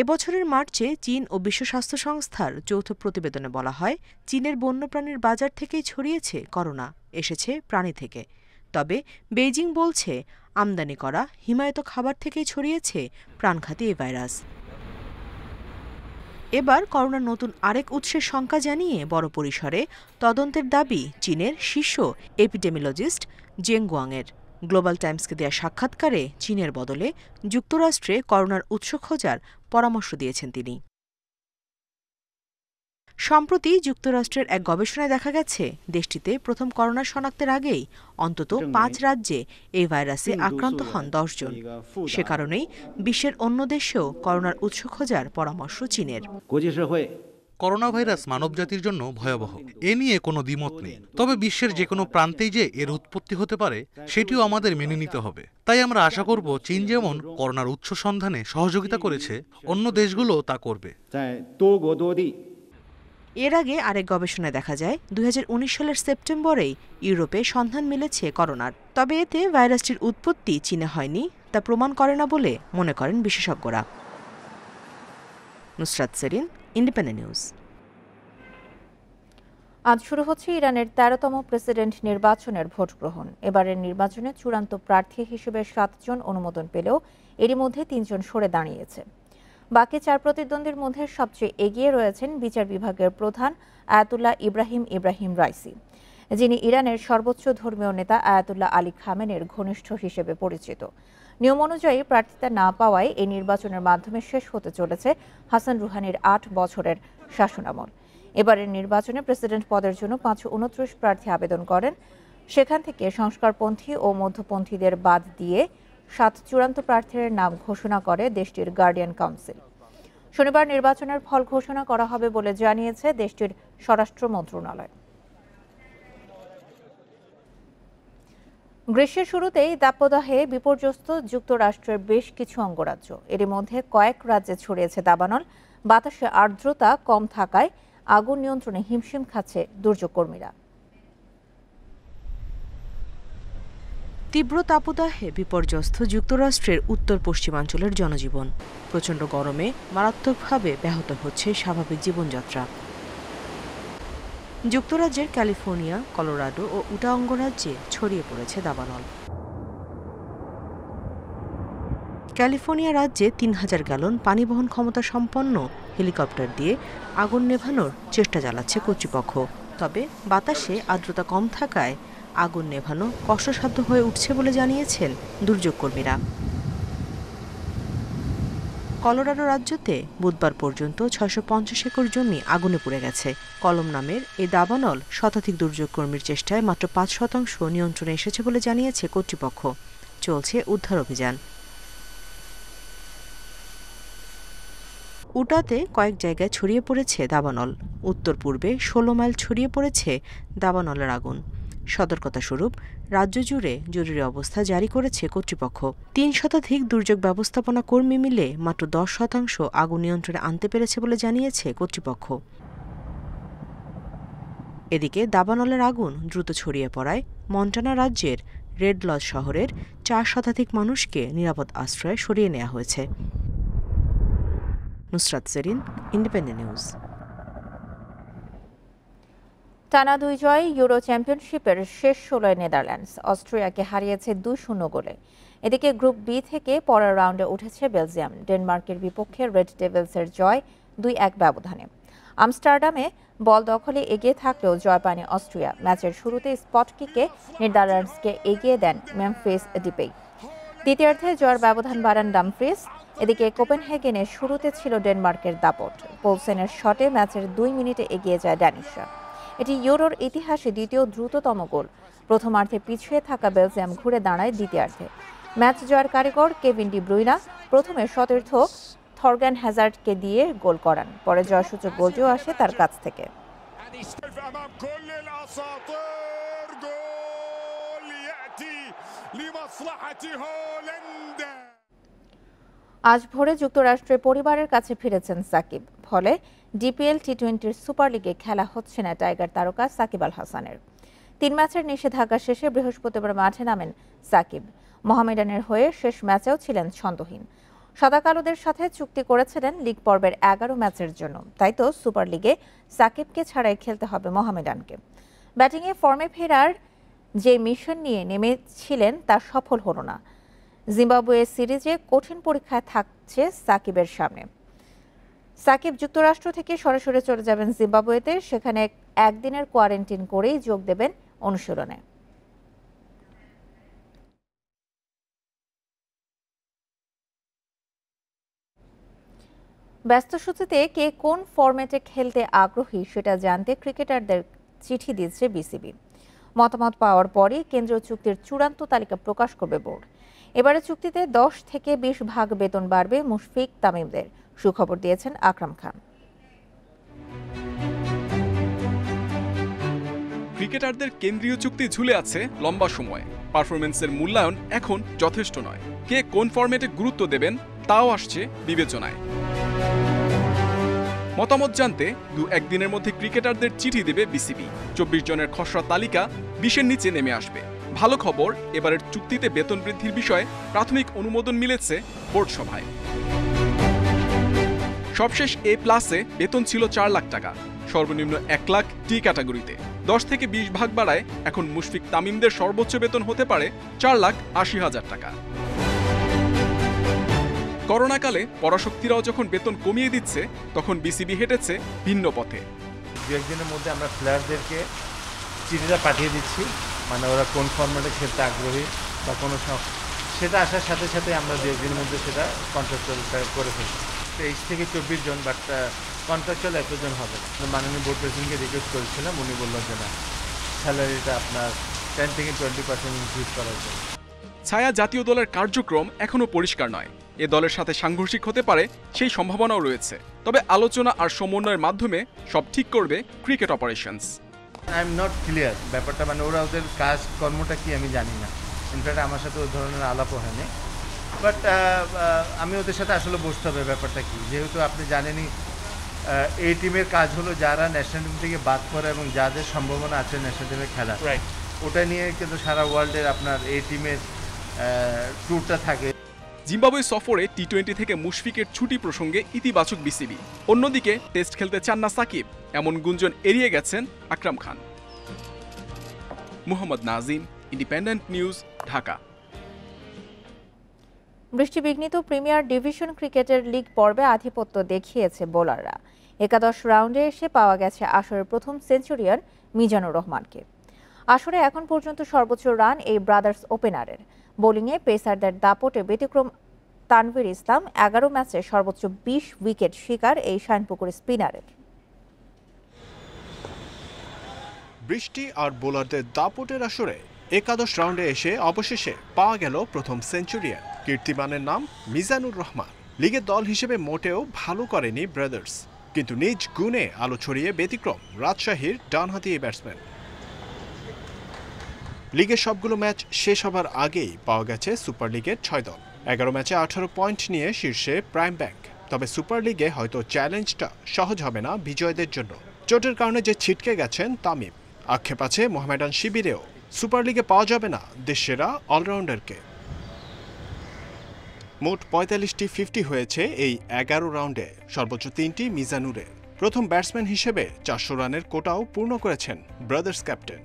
এবছরের মার্চে চীন ও বিশ্ব স্বাস্থ্য সংস্থার যৌথ প্রতিবেদনে বলা হয়, চীনের বন্যপ্রাণীর বাজার থেকেই ছড়িয়েছে করোনা, এসেছে প্রাণী থেকে। তবে বেইজিং বলছে, আমদানি করা হিমায়িত খাবার থেকেই ছড়িয়েছে প্রাণঘাতী এই ভাইরাস। এবার করোনার নতুন আরেক উৎসের শঙ্কা জানিয়ে বড় পরিসরে তদন্তের দাবি চীনের শীর্ষ এপিডেমিওলজিস্ট জেং গুয়াংয়ের। গ্লোবাল টাইমসকে দেয়া সাক্ষাৎকারে চীনের বদলে যুক্তরাষ্ট্রে করোনার উৎস খোঁজার পরামর্শ দিয়েছেন তিনি। সম্প্রতি যুক্তরাষ্ট্রের এক গবেষণায় দেখা গেছে, দেশটিতে প্রথম করোনা শনাক্তের আগেই অন্তত 5 রাজ্যে এই ভাইরাসে আক্রান্ত হন 10 জন। সে কারণেই বিশ্বের অন্য দেশেও করোনার উৎস খোঁজার পরামর্শ চীনের। করোনা ভাইরাস মানবজাতির জন্য ভয়াবহ, এ নিয়ে কোনো দ্বিমত নেই। তবে বিশ্বের যে কোনো প্রান্তেই যে এর উৎপত্তি হতে পারে, সেটিও আমাদের মেনে নিতে হবে। তাই আমরা আশা করব, চীন যেমন করোনার উৎস সন্ধানে সহযোগিতা করেছে, অন্য দেশগুলো তা করবে। এর আগে আরেক গবেষণায় দেখা যায়, 2019 সালের সেপ্টেম্বরেই ইউরোপে সন্ধান মিলেছে করোনার। তবে এতে ভাইরাসটির উৎপত্তি চীনে হয়নি তা প্রমাণ করে না বলে মনে করেন বিশেষজ্ঞরা। নুসরাত সেরিন, ইন্ডিপেন্ডেন্ট নিউজ। আজ শুরু হচ্ছে ইরানের 13তম প্রেসিডেন্ট নির্বাচনের ভোট গ্রহণ। এবারের নির্বাচনে চূড়ান্ত প্রার্থী হিসেবে 7 জন অনুমোদন পেলেও এরই মধ্যে 3 জন সরে দাঁড়িয়েছে। বাকি 4 প্রতিদ্বন্দ্বীর মধ্যে সবচেয়ে এগিয়ে রয়েছেন বিচার বিভাগের প্রধান আয়াতুল্লাহ ইব্রাহিম রাইসি, যিনি ইরানের সর্বোচ্চ ধর্মীয় নেতা আয়াতুল্লাহ আলী খামেনের ঘনিষ্ঠ হিসেবে পরিচিত। নিয়ম অনুযায়ী প্রার্থিতা না পাওয়ায় এই নির্বাচনের মাধ্যমে শেষ হতে চলেছে হাসান রুহানির 8 বছরের শাসনামল। এবারের নির্বাচনে প্রেসিডেন্ট পদের জন্য 529 প্রার্থী আবেদন করেন। সেখান থেকে সংস্কারপন্থী ও মধ্যপন্থীদের বাদ দিয়ে 7 চূড়ান্ত প্রার্থীর নাম ঘোষণা করে দেশটির গার্ডিয়ান কাউন্সিল। শনিবার নির্বাচনের ফল ঘোষণা করা হবে বলে জানিয়েছে দেশটির স্বরাষ্ট্র মন্ত্রণালয়। গ্রীষ্মের শুরুতেই দাবদাহে বিপর্যস্ত যুক্তরাষ্ট্রের বেশ কিছু অঙ্গরাজ্য। এর মধ্যে কয়েক রাজ্যে ছড়িয়েছে দাবানল। বাতাসে আর্দ্রতা কম থাকায় আগুন নিয়ন্ত্রণে হিমশিম খাচ্ছে দুর্যোগ কর্মীরা। তীব্র তাপদাহে বিপর্যস্ত যুক্তরাষ্ট্রের উত্তর পশ্চিমাঞ্চলের জনজীবন। প্রচণ্ড গরমে মারাত্মকভাবে ব্যাহত হচ্ছে স্বাভাবিক জীবনযাত্রা। যুক্তরাজ্যের ক্যালিফোর্নিয়া, কলোরাডো ও উটা অঙ্গরাজ্যে ছড়িয়ে পড়েছে দাবানল। ক্যালিফোর্নিয়া রাজ্যে ৩,০০০ গ্যালন পানি বহন ক্ষমতা সম্পন্ন হেলিকপ্টার দিয়ে আগুন নেভানোর চেষ্টা চালাচ্ছে কর্তৃপক্ষ। তবে বাতাসে আর্দ্রতা কম থাকায় আগুন নেভানো কষ্টসাধ্য হয়ে উঠছে বলে জানিয়েছেন দুর্যোগ কর্মীরা। কলোরাডো রাজ্যতে বুধবার পর্যন্ত ৬৫০ একর জমি আগুনে পুড়ে গেছে। কলম নামের এই দাবানল শতাধিক দুর্যোগ কর্মীর চেষ্টায় মাত্র ৫% নিয়ন্ত্রণে এসেছে বলে জানিয়েছে কর্তৃপক্ষ। চলছে উদ্ধার অভিযান। উটাতে কয়েক জায়গায় ছড়িয়ে পড়েছে দাবানল। উত্তর পূর্বে ১৬ মাইল ছড়িয়ে পড়েছে দাবানলের আগুন। সতর্কতা স্বরূপ রাজ্য জুড়ে জরুরি অবস্থা জারি করেছে কর্তৃপক্ষ। ৩ শতাধিক দুর্যোগ ব্যবস্থাপনা কর্মী মিলে মাত্র ১০% আগুন নিয়ন্ত্রণে আনতে পেরেছে বলে জানিয়েছে কর্তৃপক্ষ। এদিকে দাবানলের আগুন দ্রুত ছড়িয়ে পড়ায় মন্টানা রাজ্যের রেড লজ শহরের ৪ শতাধিক মানুষকে নিরাপদ আশ্রয়ে সরিয়ে নেওয়া হয়েছে। নুসরাত সেরিন, ইন্ডিপেন্ডেন্ট নিউজ। টানা 2 জয় ইউরো চ্যাম্পিয়নশিপের শেষ 16 নেদারল্যান্ডস অস্ট্রিয়াকে হারিয়েছে 2-0 গোলে। এদিকে গ্রুপ বি থেকে পরের রাউন্ডে উঠেছে বেলজিয়াম। ডেনমার্কের বিপক্ষে রেড ডেভিলসের জয় 2-1 ব্যবধানে। আমস্টারডামে বল দখলে এগিয়ে থাকলেও জয় পায়নি অস্ট্রিয়া। ম্যাচের শুরুতে স্পট কিকে নেদারল্যান্ডসকে এগিয়ে দেন মেমফিস ডিপেই। দ্বিতীয়ার্ধে জয়ের ব্যবধান বাড়ান ডামফ্রিজ। এদিকে কোপেনহেগেনে শুরুতে ছিল ডেনমার্কের দাপট। পোলসেনের শটে ম্যাচের 2 মিনিটে এগিয়ে যায় ড্যানিশরা। এটি ইউরোর ইতিহাসে দ্বিতীয় দ্রুততম গোল। প্রথমার্ধে পিছিয়ে থাকা বেলজিয়াম ঘুরে দাঁড়ায় দ্বিতীয়ার্ধে। ম্যাচ জয়ের কারিগর কেভিন ডি ব্রুইনা প্রথমে সতীর্থ থর্গান হ্যাজার্ডকে দিয়ে গোল করান। পরে জয়সূচক গোলটিও আসে তার কাছ থেকে। আজ ভোরে যুক্তরাষ্ট্রে পরিবারের কাছে ফিরেছেন সাকিব। ফলে ডিপিএল টি-20 সুপার লিগে খেলা হচ্ছে না টাইগার তারকা সাকিব আল হাসানের। 3 ম্যাচের নিষেধাজ্ঞা শেষে বৃহস্পতিবার মাঠে নামেন সাকিব। মোহামেডানের হয়ে শেষ ম্যাচেও ছিলেন ছন্দহীন। সাদাকালোদের সাথে চুক্তি করেছিলেন লিগ পর্বের 11 ম্যাচের জন্য। তাই তো সুপার লিগে সাকিবকে ছাড়াই খেলতে হবে মোহামেডানকে। ব্যাটিংয়ে ফর্মে ফেরার যে মিশন নিয়ে নেমেছিলেন তা সফল হলো না। জিম্বাবুয়ে সিরিজে কঠিন পরীক্ষায় থাকছে সাকিবের সামনে। সাকিব যুক্তরাষ্ট্র থেকে সরাসরি চলে যাবেন জিম্বাবুয়েতে। সেখানে একদিনের কোয়ারেন্টিন করেই যোগ দেবেন অনুশীলনে। ব্যস্ত সূচিতে কে কোন ফরম্যাটে খেলতে আগ্রহী সেটা জানতে ক্রিকেটারদের চিঠি দিয়েছে বিসিবি। মতামত পাওয়ার পরই কেন্দ্রীয় চুক্তির চূড়ান্ত তালিকা প্রকাশ করবে বোর্ড। এবারে চুক্তিতে 10 থেকে 20 ভাগ বেতন বাড়বে মুশফিক তামিমদের। সুখবর দিয়েছেন আকরাম খান। ক্রিকেটারদের কেন্দ্রীয় চুক্তি ঝুলে আছে লম্বা সময়। পারফরমেন্সের মূল্যায়ন এখন যথেষ্ট নয়। কে কোন ফরম্যাটে গুরুত্ব দেবেন তাও আসছে বিবেচনায়। মতামত জানতে 2-1 দিনের মধ্যে ক্রিকেটারদের চিঠি দেবে বিসিবি। 24 জনের খসড়া তালিকা 20-এর নিচে নেমে আসবে। ভালো খবর, এবারের চুক্তিতে বেতন বৃদ্ধির বিষয়ে প্রাথমিক অনুমোদন মিলেছে বোর্ড সভায়। সবশেষ A+ বেতন ছিল 4 লাখ টাকা, সর্বনিম্ন 1 লাখ টি ক্যাটাগরিতে। 10 থেকে 20 ভাগ বাড়ায় এখন মুশফিক তামিমদের সর্বোচ্চ বেতন হতে পারে 4,80,000 টাকা। করোনাকালে পরাশক্তিরাও যখন বেতন কমিয়ে দিচ্ছে, তখন বিসিবি হেঁটেছে ভিন্ন পথে। 2-1 দিনের মধ্যে আমরা প্লেয়ারদেরকে চিঠিটা পাঠিয়ে দিচ্ছি, মানে ওরা কোন ফরম্যাটে খেলতে আগ্রহী বা কোনো সেটা আসার সাথে সাথে আমরা 2-1 দিনের মধ্যে সেটা কন্ট্রাকচুয়াল করে ফেলছি। 23 থেকে 24 জন, বাট কন্ট্রাকচুয়াল এতজন হবে। মাননীয় বোর্ড প্রেসিডেন্টকে রিকোয়েস্ট করেছিলাম, উনি বললেন যে না, স্যালারিটা আপনার 10 থেকে 20% ইনক্রিজ করার জন্য। ছায়া জাতীয় দলের কার্যক্রম এখনো পরিষ্কার নয়। এ দলের সাথে সাংঘর্ষিক হতে পারে সেই সম্ভাবনাও রয়েছে। তবে আলোচনা আর সমন্বয়ের মাধ্যমে সব ঠিক করবে cricket operations. I am not clear ব্যাপারটা, মানে ওরা ওদের কাজ কর্মটা কি আমি জানি না। ইনফ্যাক্ট আমার সাথে ওই ধরনের আলাপও হয়নি, বাট আমি ওদের সাথে আসলে বসতে হবে ব্যাপারটা কি। যেহেতু আপনি জানেনই এই টিমের কাজ হলো যারা ন্যাশনাল টিম থেকে বাদ পড়ে এবং যাদের সম্ভাবনা আছে ন্যাশনাল টিমে খেলা, ওটা নিয়ে কিন্তু সারা ওয়ার্ল্ডের আপনার এই টিমের ট্যুরটা থাকে। জিম্বাবুয়ে সফরে টি-20 থেকে মুশফিকের ছুটি প্রসঙ্গে ইতিবাচক বিসিবি। অন্যদিকে টেস্ট খেলতে চান না সাকিব, এমন গুঞ্জন এড়িয়ে গেছেন আকরাম খান। Muhammad Nazim, independent news, Dhaka. বৃষ্টিবিঘ্নিত প্রিমিয়ার ডিভিশন ক্রিকেটের লিগ পর্বে আধিপত্য দেখিয়েছে বোলাররা। একাদশ রাউন্ডে এসে পাওয়া গেছে আসরের প্রথম সেঞ্চুরিয়ান মিজানুর রহমানকে। আসরে এখন পর্যন্ত সর্বোচ্চ রান এই ব্রাদার্স ওপেনারের। বোলিংয়ে পেসারদের দাপটে ব্যতিক্রম তানভীর ইসলাম। 11 ম্যাচে সর্বোচ্চ 20 উইকেট শিকার এই শাইনপুকুর স্পিনারের। বৃষ্টি আর বোলারদের দাপটের আসরে একাদশ রাউন্ডে এসে অবশেষে পাওয়া গেল প্রথম সেঞ্চুরিয়ান। কীর্তিমানের নাম মিজানুর রহমান। লিগের দল হিসেবে মোটেও ভালো করেনি ব্রাদার্স, কিন্তু নিজ গুণে আলো ছড়িয়ে ব্যতিক্রম রাজশাহীর ডানহাতি এই ব্যাটসম্যান। লিগের সবগুলো ম্যাচ শেষ হবার আগেই পাওয়া গেছে সুপার লিগের 6 দল। 11 ম্যাচে 18 পয়েন্ট নিয়ে শীর্ষে প্রাইম ব্যাংক। তবে সুপার লিগে হয়তো চ্যালেঞ্জটা সহজ হবে না বিজয়ীদের জন্য। চোটের কারণে যে ছিটকে গেছেন তামিম। আক্ষেপ আছে মোহামেডান শিবিরেও সুপার লিগে পাওয়া যাবে না দেশসেরা অলরাউন্ডারকে। মোট 45টি 50 হয়েছে এই 11 রাউন্ডে, সর্বোচ্চ 3টি মিজানুরে। প্রথম ব্যাটসম্যান হিসেবে 400 রানের কোটাও পূর্ণ করেছেন ব্রাদার্স ক্যাপ্টেন।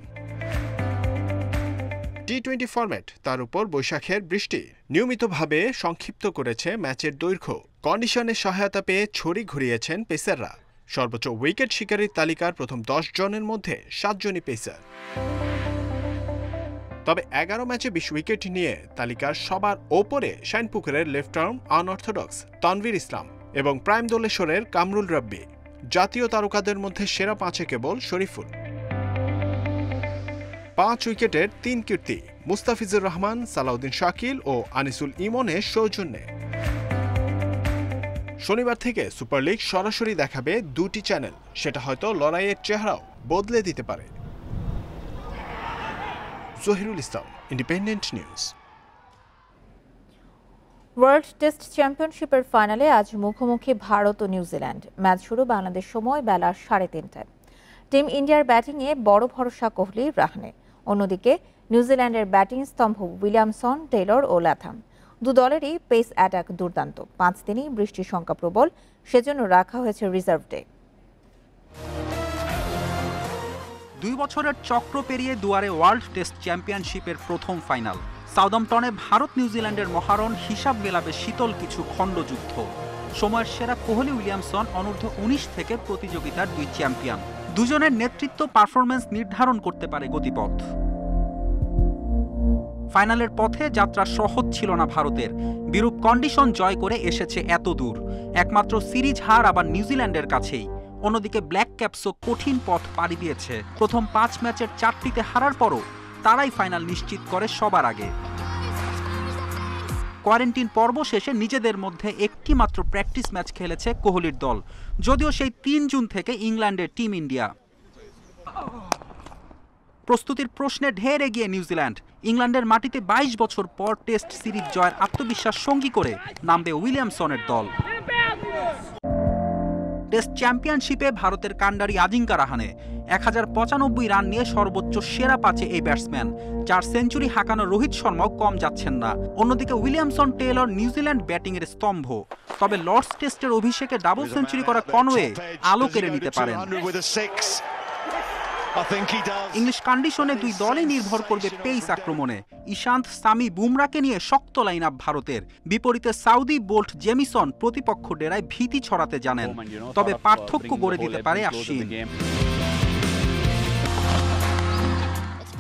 টি-20 ফরম্যাট, তার উপর বৈশাখের বৃষ্টি নিয়মিতভাবে সংক্ষিপ্ত করেছে ম্যাচের দৈর্ঘ্য। কন্ডিশনের সহায়তা পেয়ে ছড়ি ঘুরিয়েছেন পেসাররা। সর্বোচ্চ উইকেট শিকারীর তালিকার প্রথম 10 জনের মধ্যে 7 জনই পেসার। তবে 11 ম্যাচে 20 উইকেট নিয়ে তালিকার সবার ওপরে শাইনপুকুরের লেফট আর্ম আনঅর্থোডক্স তানভীর ইসলাম এবং প্রাইম দোলেশ্বরের কামরুল রাব্বি। জাতীয় তারকাদের মধ্যে সেরা 5-এ কেবল শরীফুল। 5 উইকেটের 3 কীর্তি মুস্তাফিজুর রহমান, সালাউদ্দিন শাকিল ও আনিসুল ইমনের সৌজন্যে। শনিবার থেকে সুপার লিগ সরাসরি দেখাবে 2টি চ্যানেল। সেটা হয়তো লড়াইয়ের চেহারাও বদলে দিতে পারে। জহিরুল ইসলাম, ইন্ডিপেন্ডেন্ট নিউজ। ওয়ার্ল্ড টেস্ট চ্যাম্পিয়নশিপের ফাইনালে আজ মুখোমুখি ভারত ও নিউজিল্যান্ড। ম্যাচ শুরু বাংলাদেশ সময় বেলা 3:30টায়। টিম ইন্ডিয়ার ব্যাটিংয়ে বড় ভরসা কোহলির রাহানে। অন্যদিকে নিউজিল্যান্ডের ব্যাটিং স্তম্ভ উইলিয়ামসন, টেলর ও ল্যাথাম। দু দলেরই পেস অ্যাটাক দুর্দান্ত। 5 দিনই বৃষ্টির সংখ্যা প্রবল, সেজন্য রাখা হয়েছে রিজার্ভ ডে। 2 বছরের চক্র পেরিয়ে দুয়ারে ওয়ার্ল্ড টেস্ট চ্যাম্পিয়নশিপের প্রথম ফাইনাল। সাউদাম্পটনে ভারত নিউজিল্যান্ডের মহারণ হিসাব মেলাবে শীতল কিছু খণ্ডযুদ্ধ। সময়ের সেরা কোহলি উইলিয়ামসন অনূর্ধ্ব 19 থেকে প্রতিযোগিতার 2 চ্যাম্পিয়ন। দুজনের নেতৃত্ব পারফরম্যান্স নির্ধারণ করতে পারে গতিপথ। ফাইনালের পথে যাত্রা সহজ ছিল না ভারতের। বিরূপ কন্ডিশন জয় করে এসেছে এত দূর। একমাত্র সিরিজ হার আবার নিউজিল্যান্ডের কাছেই। অন্যদিকে ব্ল্যাক ক্যাপসও কঠিন পথ পাড়ি দিয়েছে। প্রথম 5 ম্যাচের 4টিতে হারার পরও তারাই ফাইনাল নিশ্চিত করে সবার আগে। কোয়ারেন্টিন পর্ব শেষে নিজেদের মধ্যে একটি মাত্র প্র্যাকটিস ম্যাচ খেলেছে কোহলির দল, যদিও সেই 3 জুন থেকে ইংল্যান্ডের টিম ইন্ডিয়া। প্রস্তুতির প্রশ্নে ঢের এগিয়ে নিউজিল্যান্ড। ইংল্যান্ডের মাটিতে 22 বছর পর টেস্ট সিরিজ জয়ের আত্মবিশ্বাস সঙ্গী করে নামবে উইলিয়ামসনের দল। টেস্ট চ্যাম্পিয়নশিপে ভারতের কান্ডারি আজিঙ্কা রাহানে 1095 রান নিয়ে সর্বোচ্চ সেরা পাচ্ছে এই ব্যাটসম্যান। 4 সেঞ্চুরি হাঁকানো রোহিত শর্মাও কম যাচ্ছেন না। অন্যদিকে উইলিয়ামসন, টেলর নিউজিল্যান্ড ব্যাটিংয়ের স্তম্ভ। তবে লর্ডস টেস্টের অভিষেকে ডাবল সেঞ্চুরি করা কনওয়ে আলো কেড়ে নিতে পারেন। ইংলিশ কন্ডিশনে 2 দলই নির্ভর করবে পেস আক্রমণে। ইশান্ত, সামি, বুমরাকে নিয়ে শক্ত লাইন আপ ভারতের। বিপরীতে সাউদি, বোল্ট, জেমিসন প্রতিপক্ষ ডেরায় ভীতি ছড়াতে জানেন। তবে পার্থক্য গড়ে দিতে পারে আশ্বিন।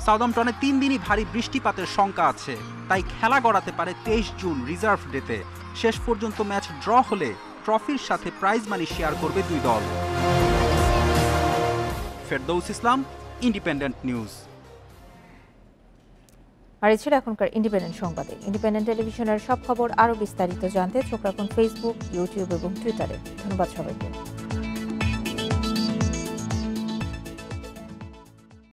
সাউদাম্পটনে 3 দিনই ভারী বৃষ্টিপাতের শঙ্কা আছে, তাই খেলা গড়াতে পারে 23 জুন রিজার্ভ ডেতে। শেষ পর্যন্ত ম্যাচ ড্র হলে ট্রফির সাথে প্রাইজ মানি শেয়ার করবে 2 দল। ফেরদৌস ইসলাম, ইন্ডিপেন্ডেন্ট নিউজ। আর এই ছিল এখনকার ইন্ডিপেন্ডেন্ট সংবাদে। ইন্ডিপেন্ডেন্ট টেলিভিশনের সব খবর আরও বিস্তারিত জানতে চোখ রাখুন ফেসবুক, ইউটিউব এবং টুইটারে। ধন্যবাদ সবাইকে।